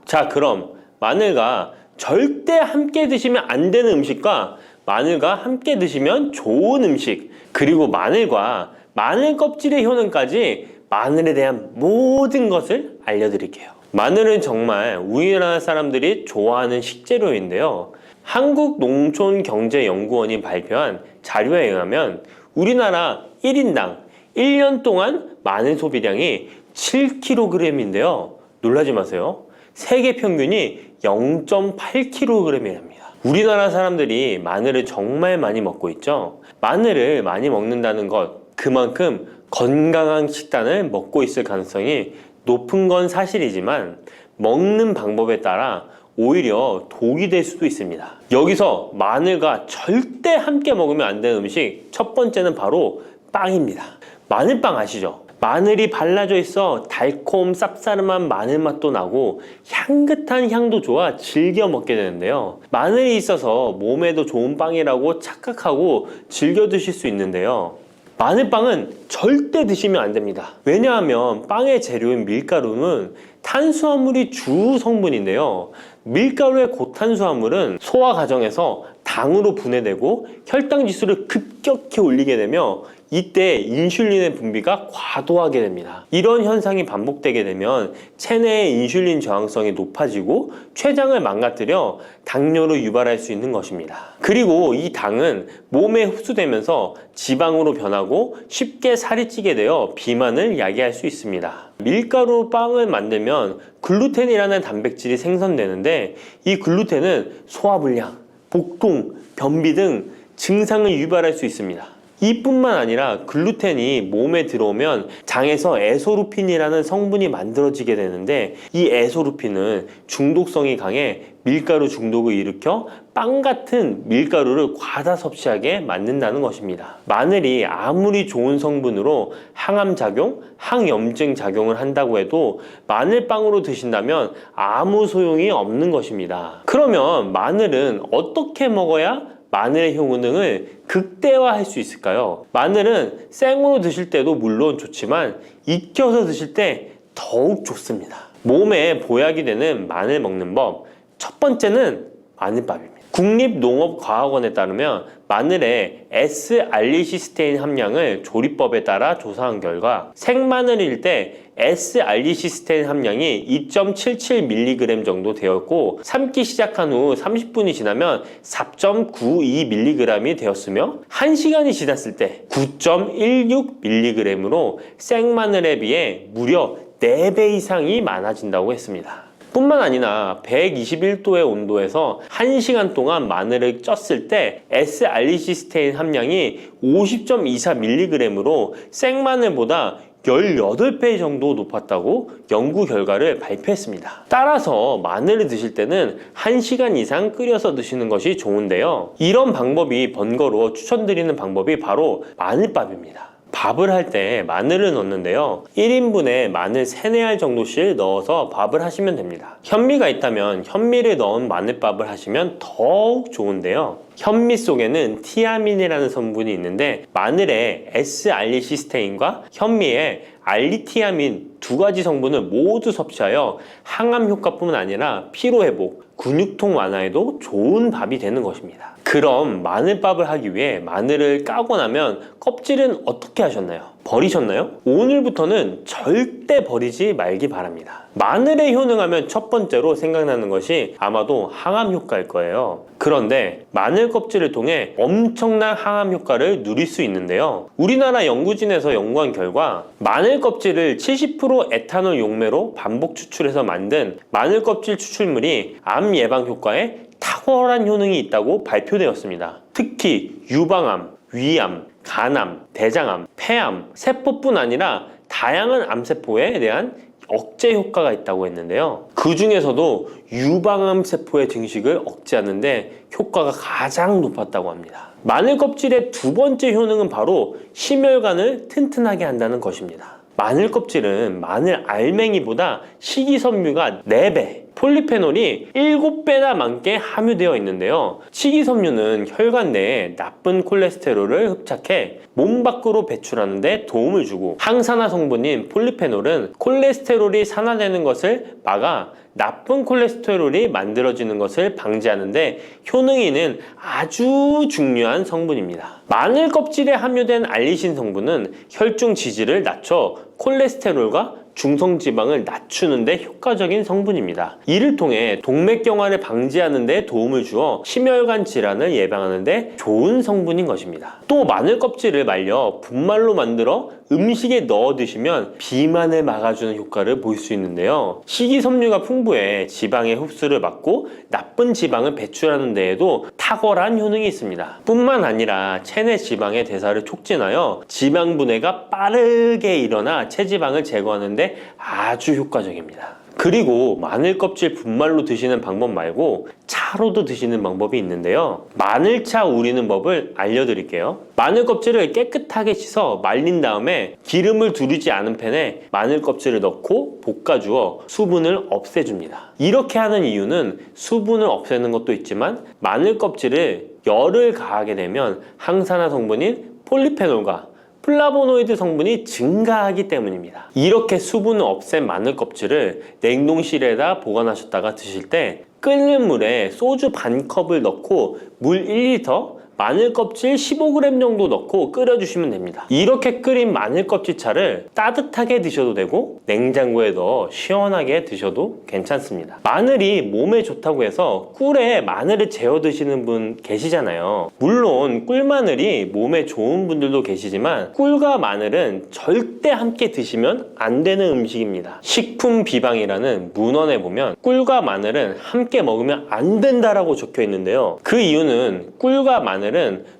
자, 그럼 마늘과 절대 함께 드시면 안 되는 음식과 마늘과 함께 드시면 좋은 음식 그리고 마늘과 마늘 껍질의 효능까지 마늘에 대한 모든 것을 알려드릴게요. 마늘은 정말 우리나라 사람들이 좋아하는 식재료인데요. 한국농촌경제연구원이 발표한 자료에 의하면 우리나라 1인당 1년 동안 마늘 소비량이 7kg인데요. 놀라지 마세요. 세계 평균이 0.8kg이랍니다. 우리나라 사람들이 마늘을 정말 많이 먹고 있죠. 마늘을 많이 먹는다는 것, 그만큼 건강한 식단을 먹고 있을 가능성이 높은 건 사실이지만 먹는 방법에 따라 오히려 독이 될 수도 있습니다. 여기서 마늘과 절대 함께 먹으면 안 되는 음식 첫 번째는 바로 빵입니다. 마늘빵 아시죠? 마늘이 발라져 있어 달콤 쌉싸름한 마늘 맛도 나고 향긋한 향도 좋아 즐겨 먹게 되는데요. 마늘이 있어서 몸에도 좋은 빵이라고 착각하고 즐겨 드실 수 있는데요. 마늘빵은 절대 드시면 안 됩니다. 왜냐하면 빵의 재료인 밀가루는 탄수화물이 주 성분인데요. 밀가루의 고탄수화물은 소화 과정에서 당으로 분해되고 혈당 지수를 급격히 올리게 되며 이때 인슐린의 분비가 과도하게 됩니다. 이런 현상이 반복되게 되면 체내의 인슐린 저항성이 높아지고 췌장을 망가뜨려 당뇨를 유발할 수 있는 것입니다. 그리고 이 당은 몸에 흡수되면서 지방으로 변하고 쉽게 살이 찌게 되어 비만을 야기할 수 있습니다. 밀가루 빵을 만들면 글루텐이라는 단백질이 생성되는데 이 글루텐은 소화불량, 복통, 변비 등 증상을 유발할 수 있습니다. 이뿐만 아니라 글루텐이 몸에 들어오면 장에서 에소루핀이라는 성분이 만들어지게 되는데 이 에소루핀은 중독성이 강해 밀가루 중독을 일으켜 빵 같은 밀가루를 과다 섭취하게 만든다는 것입니다. 마늘이 아무리 좋은 성분으로 항암 작용, 항염증 작용을 한다고 해도 마늘빵으로 드신다면 아무 소용이 없는 것입니다. 그러면 마늘은 어떻게 먹어야 마늘의 효능을 극대화할 수 있을까요? 마늘은 생으로 드실 때도 물론 좋지만 익혀서 드실 때 더욱 좋습니다. 몸에 보약이 되는 마늘 먹는 법, 첫 번째는 마늘밥입니다. 국립농업과학원에 따르면 마늘의 S-알리시스테인 함량을 조리법에 따라 조사한 결과 생마늘일 때 S-알리시스테인 함량이 2.77mg 정도 되었고 삶기 시작한 후 30분이 지나면 4.92mg이 되었으며 1시간이 지났을 때 9.16mg으로 생마늘에 비해 무려 4배 이상이 많아진다고 했습니다. 뿐만 아니라 121도의 온도에서 1시간 동안 마늘을 쪘을 때 S-알리시스테인 함량이 50.24mg으로 생마늘보다 18배 정도 높았다고 연구 결과를 발표했습니다. 따라서 마늘을 드실 때는 1시간 이상 끓여서 드시는 것이 좋은데요. 이런 방법이 번거로워 추천드리는 방법이 바로 마늘밥입니다. 밥을 할 때 마늘을 넣는데요. 1인분에 마늘 3, 4알 정도씩 넣어서 밥을 하시면 됩니다. 현미가 있다면 현미를 넣은 마늘밥을 하시면 더욱 좋은데요. 현미 속에는 티아민이라는 성분이 있는데 마늘의 S-알리시스테인과 현미의 알리티아민 두 가지 성분을 모두 섭취하여 항암 효과뿐만 아니라 피로회복, 근육통 완화에도 좋은 밥이 되는 것입니다. 그럼 마늘밥을 하기 위해 마늘을 까고 나면 껍질은 어떻게 하셨나요? 버리셨나요? 오늘부터는 절대 버리지 말기 바랍니다. 마늘에 효능하면 첫 번째로 생각나는 것이 아마도 항암 효과일 거예요. 그런데 마늘 껍질을 통해 엄청난 항암 효과를 누릴 수 있는데요. 우리나라 연구진에서 연구한 결과 마늘 껍질을 70% 에탄올 용매로 반복 추출해서 만든 마늘 껍질 추출물이 암 예방 효과에 탁월한 효능이 있다고 발표되었습니다. 특히 유방암, 위암, 간암, 대장암, 폐암, 세포뿐 아니라 다양한 암세포에 대한 억제 효과가 있다고 했는데요. 그 중에서도 유방암 세포의 증식을 억제하는 데 효과가 가장 높았다고 합니다. 마늘 껍질의 두 번째 효능은 바로 심혈관을 튼튼하게 한다는 것입니다. 마늘 껍질은 마늘 알맹이보다 식이섬유가 4배, 폴리페놀이 7배나 많게 함유되어 있는데요. 식이섬유는 혈관 내에 나쁜 콜레스테롤을 흡착해 몸 밖으로 배출하는 데 도움을 주고 항산화 성분인 폴리페놀은 콜레스테롤이 산화되는 것을 막아 나쁜 콜레스테롤이 만들어지는 것을 방지하는 데 효능이 있는 아주 중요한 성분입니다. 마늘 껍질에 함유된 알리신 성분은 혈중 지지를 낮춰 콜레스테롤과 중성지방을 낮추는 데 효과적인 성분입니다. 이를 통해 동맥경화를 방지하는 데 도움을 주어 심혈관 질환을 예방하는 데 좋은 성분인 것입니다. 또 마늘 껍질을 말려 분말로 만들어 음식에 넣어 드시면 비만을 막아주는 효과를 볼 수 있는데요. 식이섬유가 풍부해 지방의 흡수를 막고 나쁜 지방을 배출하는 데에도 탁월한 효능이 있습니다. 뿐만 아니라 체내 지방의 대사를 촉진하여 지방 분해가 빠르게 일어나 체지방을 제거하는 데 아주 효과적입니다. 그리고 마늘 껍질 분말로 드시는 방법 말고 차로도 드시는 방법이 있는데요. 마늘차 우리는 법을 알려드릴게요. 마늘 껍질을 깨끗하게 씻어 말린 다음에 기름을 두르지 않은 팬에 마늘 껍질을 넣고 볶아주어 수분을 없애줍니다. 이렇게 하는 이유는 수분을 없애는 것도 있지만 마늘 껍질을 열을 가하게 되면 항산화 성분인 폴리페놀과 플라보노이드 성분이 증가하기 때문입니다. 이렇게 수분을 없앤 마늘 껍질을 냉동실에다 보관하셨다가 드실 때 끓는 물에 소주 반 컵을 넣고 물 1리터, 마늘 껍질 15g 정도 넣고 끓여주시면 됩니다. 이렇게 끓인 마늘 껍질차를 따뜻하게 드셔도 되고 냉장고에 넣어 시원하게 드셔도 괜찮습니다. 마늘이 몸에 좋다고 해서 꿀에 마늘을 재워 드시는 분 계시잖아요. 물론 꿀마늘이 몸에 좋은 분들도 계시지만 꿀과 마늘은 절대 함께 드시면 안 되는 음식입니다. 식품 비방이라는 문헌에 보면 꿀과 마늘은 함께 먹으면 안 된다라고 적혀 있는데요. 그 이유는 꿀과 마늘은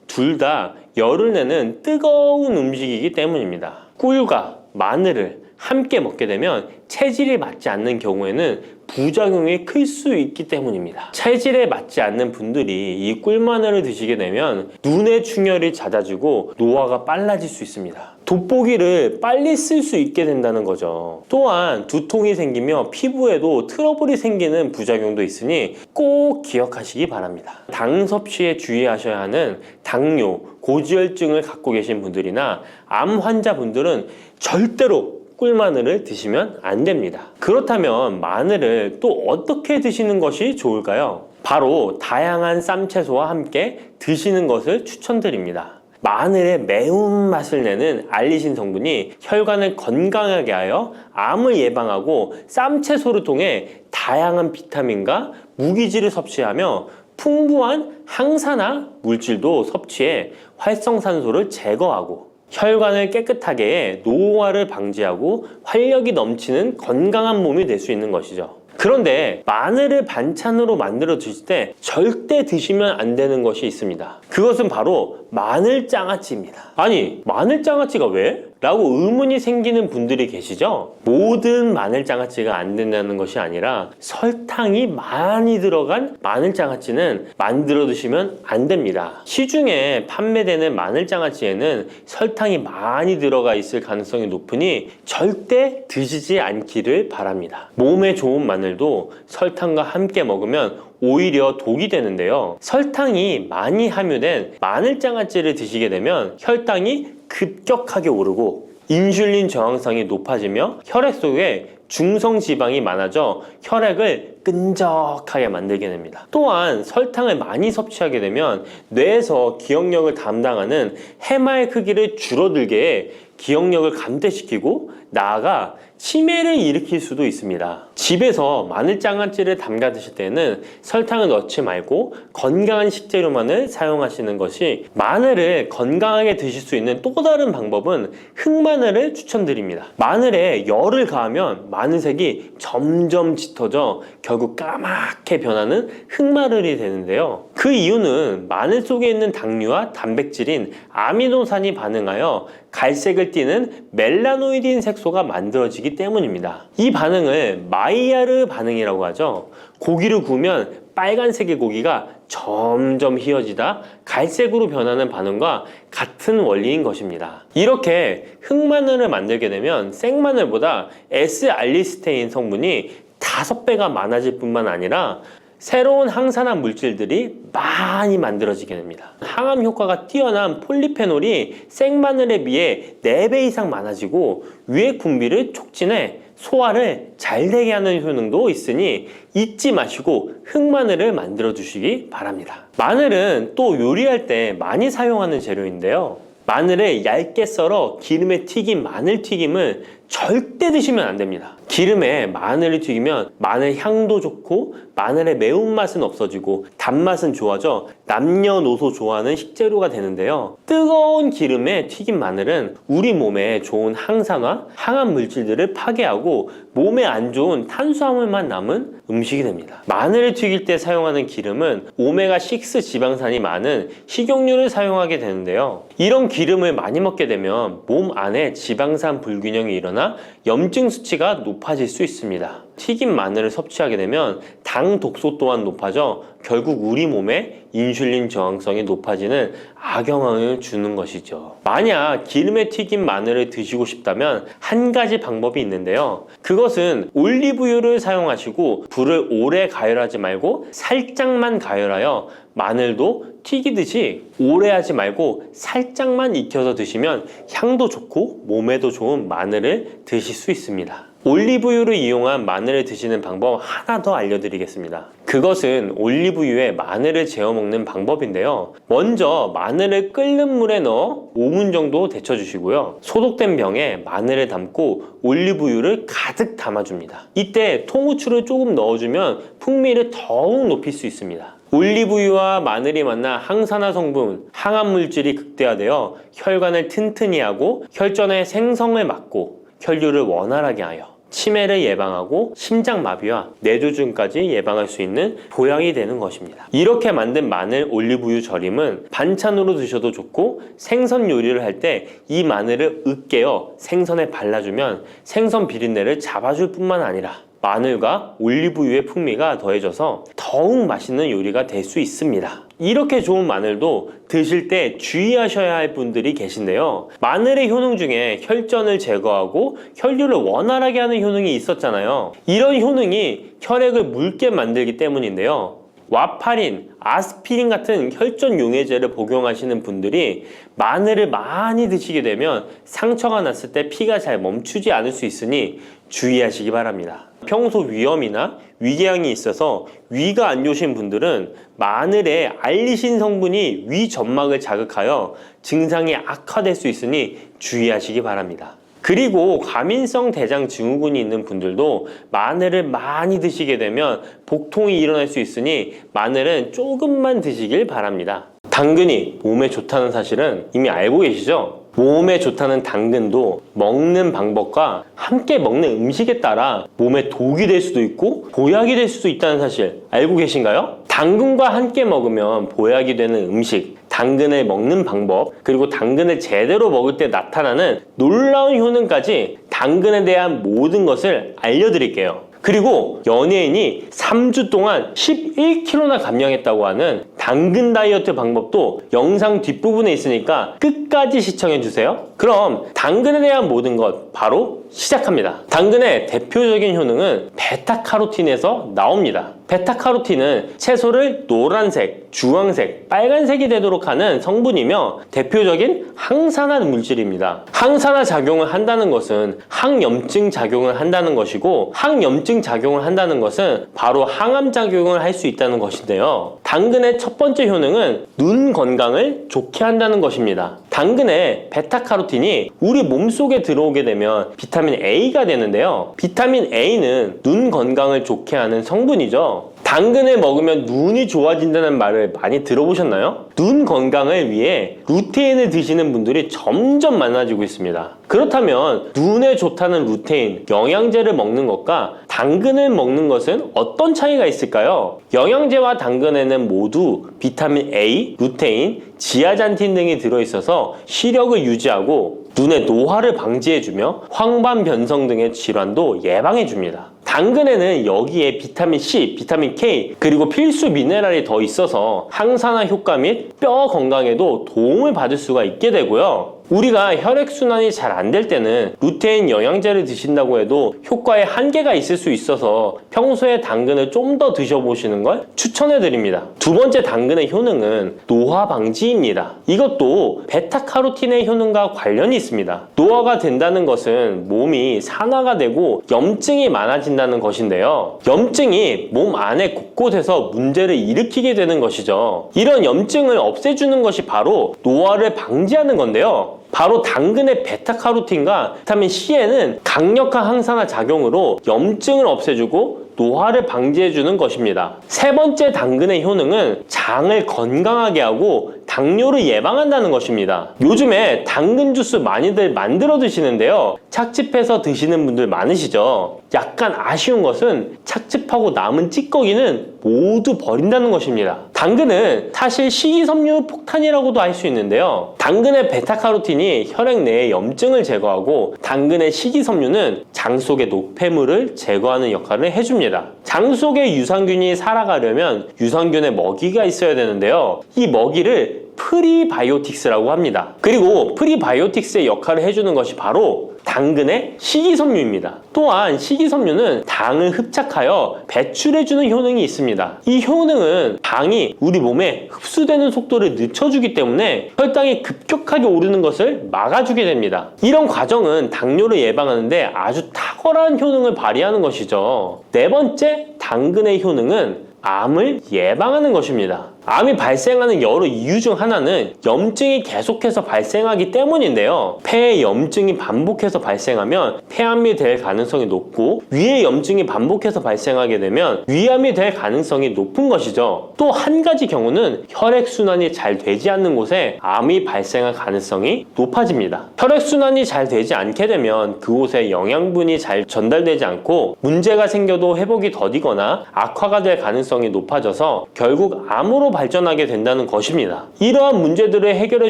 둘 다 열을 내는 뜨거운 음식이기 때문입니다. 꿀과 마늘을 함께 먹게 되면 체질이 맞지 않는 경우에는 부작용이 클 수 있기 때문입니다. 체질에 맞지 않는 분들이 이 꿀마늘을 드시게 되면 눈의 충혈이 잦아지고 노화가 빨라질 수 있습니다. 돋보기를 빨리 쓸 수 있게 된다는 거죠. 또한 두통이 생기며 피부에도 트러블이 생기는 부작용도 있으니 꼭 기억하시기 바랍니다. 당 섭취에 주의하셔야 하는 당뇨, 고지혈증을 갖고 계신 분들이나 암 환자분들은 절대로 꿀마늘을 드시면 안 됩니다. 그렇다면 마늘을 또 어떻게 드시는 것이 좋을까요? 바로 다양한 쌈채소와 함께 드시는 것을 추천드립니다. 마늘의 매운맛을 내는 알리신 성분이 혈관을 건강하게 하여 암을 예방하고 쌈채소를 통해 다양한 비타민과 무기질을 섭취하며 풍부한 항산화 물질도 섭취해 활성산소를 제거하고 혈관을 깨끗하게 해 노화를 방지하고 활력이 넘치는 건강한 몸이 될 수 있는 것이죠. 그런데 마늘을 반찬으로 만들어 드실 때 절대 드시면 안 되는 것이 있습니다. 그것은 바로 마늘장아찌입니다. 아니, 마늘장아찌가 왜? 라고 의문이 생기는 분들이 계시죠? 모든 마늘장아찌가 안 된다는 것이 아니라 설탕이 많이 들어간 마늘장아찌는 만들어 드시면 안 됩니다. 시중에 판매되는 마늘장아찌에는 설탕이 많이 들어가 있을 가능성이 높으니 절대 드시지 않기를 바랍니다. 몸에 좋은 마늘도 설탕과 함께 먹으면 오히려 독이 되는데요. 설탕이 많이 함유된 마늘장아찌를 드시게 되면 혈당이 급격하게 오르고 인슐린 저항성이 높아지며 혈액 속에 중성지방이 많아져 혈액을 끈적하게 만들게 됩니다. 또한 설탕을 많이 섭취하게 되면 뇌에서 기억력을 담당하는 해마의 크기를 줄어들게 해 기억력을 감퇴시키고 나아가 치매를 일으킬 수도 있습니다. 집에서 마늘장아찌를 담가 드실 때는 설탕을 넣지 말고 건강한 식재료만을 사용하시는 것이, 마늘을 건강하게 드실 수 있는 또 다른 방법은 흑마늘을 추천드립니다. 마늘에 열을 가하면 마늘색이 점점 짙어져 결국 까맣게 변하는 흑마늘이 되는데요. 그 이유는 마늘 속에 있는 당류와 단백질인 아미노산이 반응하여 갈색을 띠는 멜라노이딘 색소가 만들어지기 때문입니다. 이 반응을 마이야르 반응이라고 하죠. 고기를 구우면 빨간색의 고기가 점점 희어지다 갈색으로 변하는 반응과 같은 원리인 것입니다. 이렇게 흑마늘을 만들게 되면 생마늘보다 S알리스테인 성분이 5배가 많아질 뿐만 아니라 새로운 항산화 물질들이 많이 만들어지게 됩니다. 항암 효과가 뛰어난 폴리페놀이 생마늘에 비해 4배 이상 많아지고 위액 분비를 촉진해 소화를 잘 되게 하는 효능도 있으니 잊지 마시고 흑마늘을 만들어 주시기 바랍니다. 마늘은 또 요리할 때 많이 사용하는 재료인데요. 마늘을 얇게 썰어 기름에 튀긴 마늘 튀김을 절대 드시면 안 됩니다. 기름에 마늘을 튀기면 마늘 향도 좋고 마늘의 매운맛은 없어지고 단맛은 좋아져 남녀노소 좋아하는 식재료가 되는데요. 뜨거운 기름에 튀긴 마늘은 우리 몸에 좋은 항산화, 항암 물질들을 파괴하고 몸에 안 좋은 탄수화물만 남은 음식이 됩니다. 마늘을 튀길 때 사용하는 기름은 오메가6 지방산이 많은 식용유를 사용하게 되는데요. 이런 기름을 많이 먹게 되면 몸 안에 지방산 불균형이 일어나 염증 수치가 높아질 수 있습니다. 튀긴 마늘을 섭취하게 되면 당 독소 또한 높아져 결국 우리 몸에 인슐린 저항성이 높아지는 악영향을 주는 것이죠. 만약 기름에 튀긴 마늘을 드시고 싶다면 한 가지 방법이 있는데요. 그것은 올리브유를 사용하시고 불을 오래 가열하지 말고 살짝만 가열하여 마늘도 튀기듯이 오래 하지 말고 살짝만 익혀서 드시면 향도 좋고 몸에도 좋은 마늘을 드실 수 있습니다. 올리브유를 이용한 마늘을 드시는 방법 하나 더 알려드리겠습니다. 그것은 올리브유에 마늘을 재워 먹는 방법인데요. 먼저 마늘을 끓는 물에 넣어 5분 정도 데쳐주시고요. 소독된 병에 마늘을 담고 올리브유를 가득 담아줍니다. 이때 통후추를 조금 넣어주면 풍미를 더욱 높일 수 있습니다. 올리브유와 마늘이 만나 항산화 성분, 항암 물질이 극대화되어 혈관을 튼튼히 하고 혈전의 생성을 막고 혈류를 원활하게 하여 치매를 예방하고 심장마비와 뇌졸중까지 예방할 수 있는 보약이 되는 것입니다. 이렇게 만든 마늘 올리브유 절임은 반찬으로 드셔도 좋고 생선 요리를 할 때 이 마늘을 으깨어 생선에 발라주면 생선 비린내를 잡아줄 뿐만 아니라 마늘과 올리브유의 풍미가 더해져서 더욱 맛있는 요리가 될 수 있습니다. 이렇게 좋은 마늘도 드실 때 주의하셔야 할 분들이 계신데요. 마늘의 효능 중에 혈전을 제거하고 혈류를 원활하게 하는 효능이 있었잖아요. 이런 효능이 혈액을 묽게 만들기 때문인데요. 와파린, 아스피린 같은 혈전 용해제를 복용하시는 분들이 마늘을 많이 드시게 되면 상처가 났을 때 피가 잘 멈추지 않을 수 있으니 주의하시기 바랍니다. 평소 위염이나 위궤양이 있어서 위가 안 좋으신 분들은 마늘에 알리신 성분이 위 점막을 자극하여 증상이 악화될 수 있으니 주의하시기 바랍니다. 그리고 과민성 대장 증후군이 있는 분들도 마늘을 많이 드시게 되면 복통이 일어날 수 있으니 마늘은 조금만 드시길 바랍니다. 당근이 몸에 좋다는 사실은 이미 알고 계시죠? 몸에 좋다는 당근도 먹는 방법과 함께 먹는 음식에 따라 몸에 독이 될 수도 있고 보약이 될 수도 있다는 사실 알고 계신가요? 당근과 함께 먹으면 보약이 되는 음식, 당근을 먹는 방법, 그리고 당근을 제대로 먹을 때 나타나는 놀라운 효능까지 당근에 대한 모든 것을 알려드릴게요. 그리고 연예인이 3주 동안 11kg나 감량했다고 하는 당근 다이어트 방법도 영상 뒷부분에 있으니까 끝까지 시청해주세요. 그럼 당근에 대한 모든 것 바로 시작합니다. 당근의 대표적인 효능은 베타카로틴에서 나옵니다. 베타카로틴은 채소를 노란색, 주황색, 빨간색이 되도록 하는 성분이며 대표적인 항산화 물질입니다. 항산화 작용을 한다는 것은 항염증 작용을 한다는 것이고 항염증 작용을 한다는 것은 바로 항암 작용을 할 수 있다는 것인데요. 당근의 첫 번째 효능은 눈 건강을 좋게 한다는 것입니다. 당근의 베타카로틴이 우리 몸속에 들어오게 되면 비타민 A가 되는데요. 비타민 A는 눈 건강을 좋게 하는 성분이죠. 당근을 먹으면 눈이 좋아진다는 말을 많이 들어보셨나요? 눈 건강을 위해 루테인을 드시는 분들이 점점 많아지고 있습니다. 그렇다면 눈에 좋다는 루테인, 영양제를 먹는 것과 당근을 먹는 것은 어떤 차이가 있을까요? 영양제와 당근에는 모두 비타민 A, 루테인, 지아잔틴 등이 들어있어서 시력을 유지하고 눈의 노화를 방지해주며 황반 변성 등의 질환도 예방해줍니다. 당근에는 여기에 비타민 C, 비타민 K, 그리고 필수 미네랄이 더 있어서 항산화 효과 및 뼈 건강에도 도움을 받을 수가 있게 되고요. 우리가 혈액순환이 잘 안 될 때는 루테인 영양제를 드신다고 해도 효과에 한계가 있을 수 있어서 평소에 당근을 좀 더 드셔보시는 걸 추천해드립니다. 두 번째 당근의 효능은 노화 방지입니다. 이것도 베타카로틴의 효능과 관련이 있습니다. 노화가 된다는 것은 몸이 산화가 되고 염증이 많아진다는 것인데요. 염증이 몸 안에 곳곳에서 문제를 일으키게 되는 것이죠. 이런 염증을 없애주는 것이 바로 노화를 방지하는 건데요. 바로 당근의 베타카로틴과 비타민 C에는 강력한 항산화 작용으로 염증을 없애주고 노화를 방지해주는 것입니다. 세 번째 당근의 효능은 장을 건강하게 하고 당뇨를 예방한다는 것입니다. 요즘에 당근 주스 많이들 만들어 드시는데요. 착즙해서 드시는 분들 많으시죠? 약간 아쉬운 것은 착즙하고 남은 찌꺼기는 모두 버린다는 것입니다. 당근은 사실 식이섬유 폭탄이라고도 할 수 있는데요. 당근의 베타카로틴이 혈액 내의 염증을 제거하고 당근의 식이섬유는 장 속의 노폐물을 제거하는 역할을 해줍니다. 장 속의 유산균이 살아가려면 유산균의 먹이가 있어야 되는데요. 이 먹이를 프리바이오틱스라고 합니다. 그리고 프리바이오틱스의 역할을 해주는 것이 바로 당근의 식이섬유입니다. 또한 식이섬유는 당을 흡착하여 배출해주는 효능이 있습니다. 이 효능은 당이 우리 몸에 흡수되는 속도를 늦춰주기 때문에 혈당이 급격하게 오르는 것을 막아주게 됩니다. 이런 과정은 당뇨를 예방하는데 아주 탁월한 효능을 발휘하는 것이죠. 네 번째 당근의 효능은 암을 예방하는 것입니다. 암이 발생하는 여러 이유 중 하나는 염증이 계속해서 발생하기 때문인데요. 폐에 염증이 반복해서 발생하면 폐암이 될 가능성이 높고 위에 염증이 반복해서 발생하게 되면 위암이 될 가능성이 높은 것이죠. 또 한 가지 경우는 혈액순환이 잘 되지 않는 곳에 암이 발생할 가능성이 높아집니다. 혈액순환이 잘 되지 않게 되면 그곳에 영양분이 잘 전달되지 않고 문제가 생겨도 회복이 더디거나 악화가 될 가능성이 높아져서 결국 암으로 발전하게 된다는 것입니다. 이러한 문제들을 해결해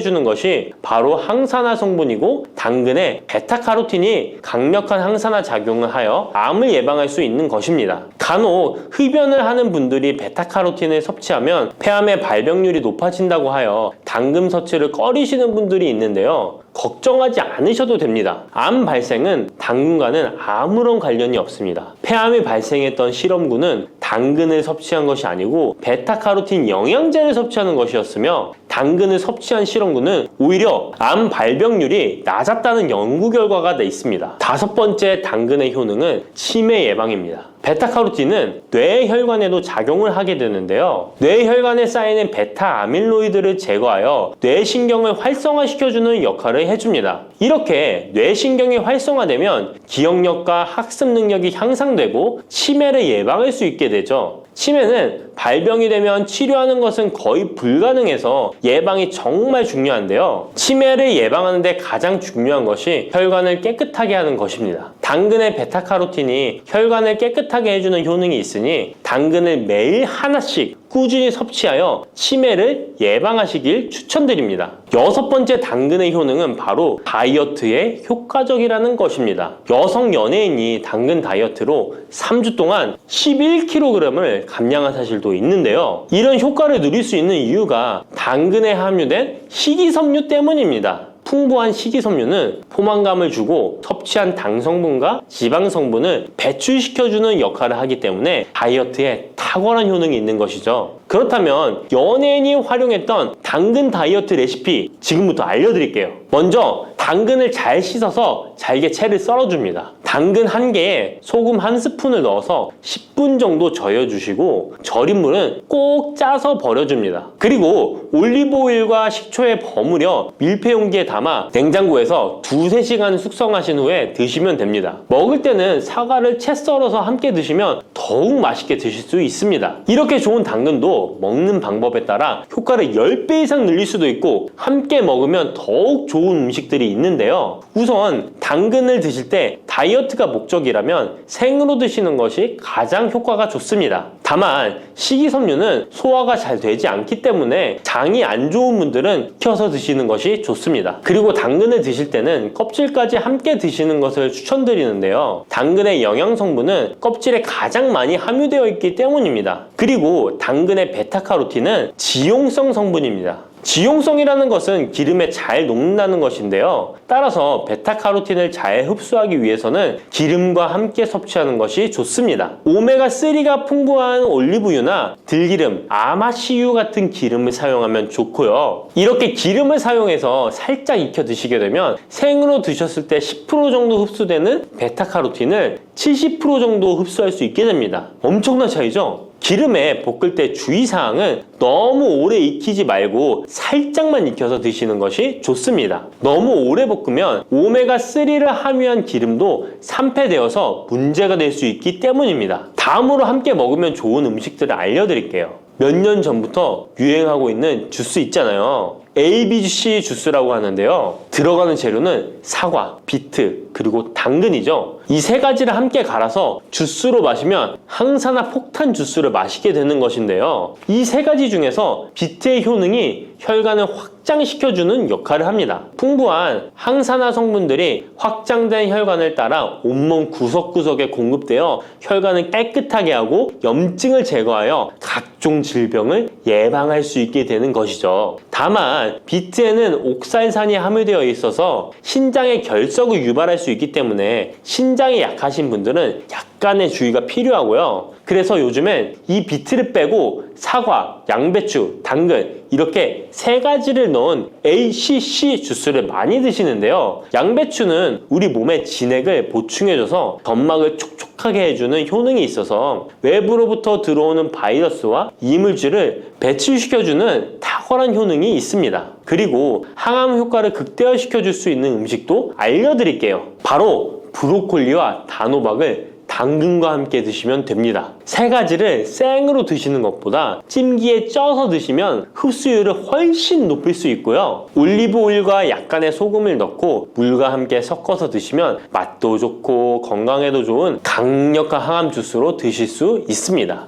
주는 것이 바로 항산화 성분이고 당근의 베타카로틴이 강력한 항산화 작용을 하여 암을 예방할 수 있는 것입니다. 간혹 흡연을 하는 분들이 베타카로틴을 섭취하면 폐암의 발병률이 높아진다고 하여 당근 섭취를 꺼리시는 분들이 있는데요. 걱정하지 않으셔도 됩니다. 암 발생은 당근과는 아무런 관련이 없습니다. 폐암이 발생했던 실험군은 당근을 섭취한 것이 아니고 베타카로틴 영양제를 섭취하는 것이었으며 당근을 섭취한 실험군은 오히려 암 발병률이 낮았다는 연구 결과가 있습니다. 다섯 번째 당근의 효능은 치매 예방입니다. 베타카로틴은 뇌혈관에도 작용을 하게 되는데요. 뇌혈관에 쌓이는 베타 아밀로이드를 제거하여 뇌신경을 활성화시켜주는 역할을 해줍니다. 이렇게 뇌신경이 활성화되면 기억력과 학습 능력이 향상되고 치매를 예방할 수 있게 되죠. 치매는 발병이 되면 치료하는 것은 거의 불가능해서 예방이 정말 중요한데요. 치매를 예방하는 데 가장 중요한 것이 혈관을 깨끗하게 하는 것입니다. 당근의 베타카로틴이 혈관을 깨끗하게 해주는 효능이 있으니 당근을 매일 하나씩 꾸준히 섭취하여 치매를 예방하시길 추천드립니다. 여섯 번째 당근의 효능은 바로 다이어트에 효과적이라는 것입니다. 여성 연예인이 당근 다이어트로 3주 동안 11kg을 감량한 사실도 있는데요. 이런 효과를 누릴 수 있는 이유가 당근에 함유된 식이섬유 때문입니다. 풍부한 식이섬유는 포만감을 주고 섭취한 당 성분과 지방 성분을 배출시켜주는 역할을 하기 때문에 다이어트에 탁월한 효능이 있는 것이죠. 그렇다면 연예인이 활용했던 당근 다이어트 레시피 지금부터 알려드릴게요. 먼저 당근을 잘 씻어서 잘게 채를 썰어줍니다. 당근 한 개에 소금 한 스푼을 넣어서 10분 정도 저어주시고 절인 물은 꼭 짜서 버려줍니다. 그리고 올리브오일과 식초에 버무려 밀폐 용기에 담아 냉장고에서 2~3시간 숙성하신 후에 드시면 됩니다. 먹을 때는 사과를 채 썰어서 함께 드시면 더욱 맛있게 드실 수 있습니다. 이렇게 좋은 당근도 먹는 방법에 따라 효과를 10배 이상 늘릴 수도 있고 함께 먹으면 더욱 좋은 음식들이 있는데요. 우선 당근을 드실 때 다이어트가 목적이라면 생으로 드시는 것이 가장 효과가 좋습니다. 다만 식이섬유는 소화가 잘 되지 않기 때문에 장이 안 좋은 분들은 익혀서 드시는 것이 좋습니다. 그리고 당근을 드실 때는 껍질까지 함께 드시는 것을 추천드리는데요. 당근의 영양 성분은 껍질에 가장 많이 함유되어 있기 때문입니다. 그리고 당근의 베타카로틴은 지용성 성분입니다. 지용성이라는 것은 기름에 잘 녹는다는 것인데요. 따라서 베타카로틴을 잘 흡수하기 위해서는 기름과 함께 섭취하는 것이 좋습니다. 오메가3가 풍부한 올리브유나 들기름, 아마씨유 같은 기름을 사용하면 좋고요. 이렇게 기름을 사용해서 살짝 익혀 드시게 되면 생으로 드셨을 때 10% 정도 흡수되는 베타카로틴을 70% 정도 흡수할 수 있게 됩니다. 엄청난 차이죠? 기름에 볶을 때 주의사항은 너무 오래 익히지 말고 살짝만 익혀서 드시는 것이 좋습니다. 너무 오래 볶으면 오메가3를 함유한 기름도 산패되어서 문제가 될 수 있기 때문입니다. 다음으로 함께 먹으면 좋은 음식들을 알려드릴게요. 몇 년 전부터 유행하고 있는 주스 있잖아요. ABC 주스라고 하는데요. 들어가는 재료는 사과, 비트, 그리고 당근이죠. 이 세 가지를 함께 갈아서 주스로 마시면 항산화 폭탄 주스를 마시게 되는 것인데요. 이 세 가지 중에서 비트의 효능이 혈관을 확장시켜주는 역할을 합니다. 풍부한 항산화 성분들이 확장된 혈관을 따라 온몸 구석구석에 공급되어 혈관을 깨끗하게 하고 염증을 제거하여 각종 질병을 예방할 수 있게 되는 것이죠. 다만 비트에는 옥살산이 함유되어 있어서 신장의 결석을 유발할 수 있기 때문에 신장이 약하신 분들은 약간의 주의가 필요하고요. 그래서 요즘엔 이 비트를 빼고 사과, 양배추, 당근 이렇게 세 가지를 넣은 ACC 주스를 많이 드시는데요. 양배추는 우리 몸의 진액을 보충해줘서 점막을 촉촉하게 해주는 효능이 있어서 외부로부터 들어오는 바이러스와 이물질을 배출시켜주는 탁월한 효능이 있습니다. 그리고 항암 효과를 극대화시켜줄 수 있는 음식도 알려드릴게요. 바로 브로콜리와 단호박을 당근과 함께 드시면 됩니다. 세 가지를 생으로 드시는 것보다 찜기에 쪄서 드시면 흡수율을 훨씬 높일 수 있고요. 올리브 오일과 약간의 소금을 넣고 물과 함께 섞어서 드시면 맛도 좋고 건강에도 좋은 강력한 항암 주스로 드실 수 있습니다.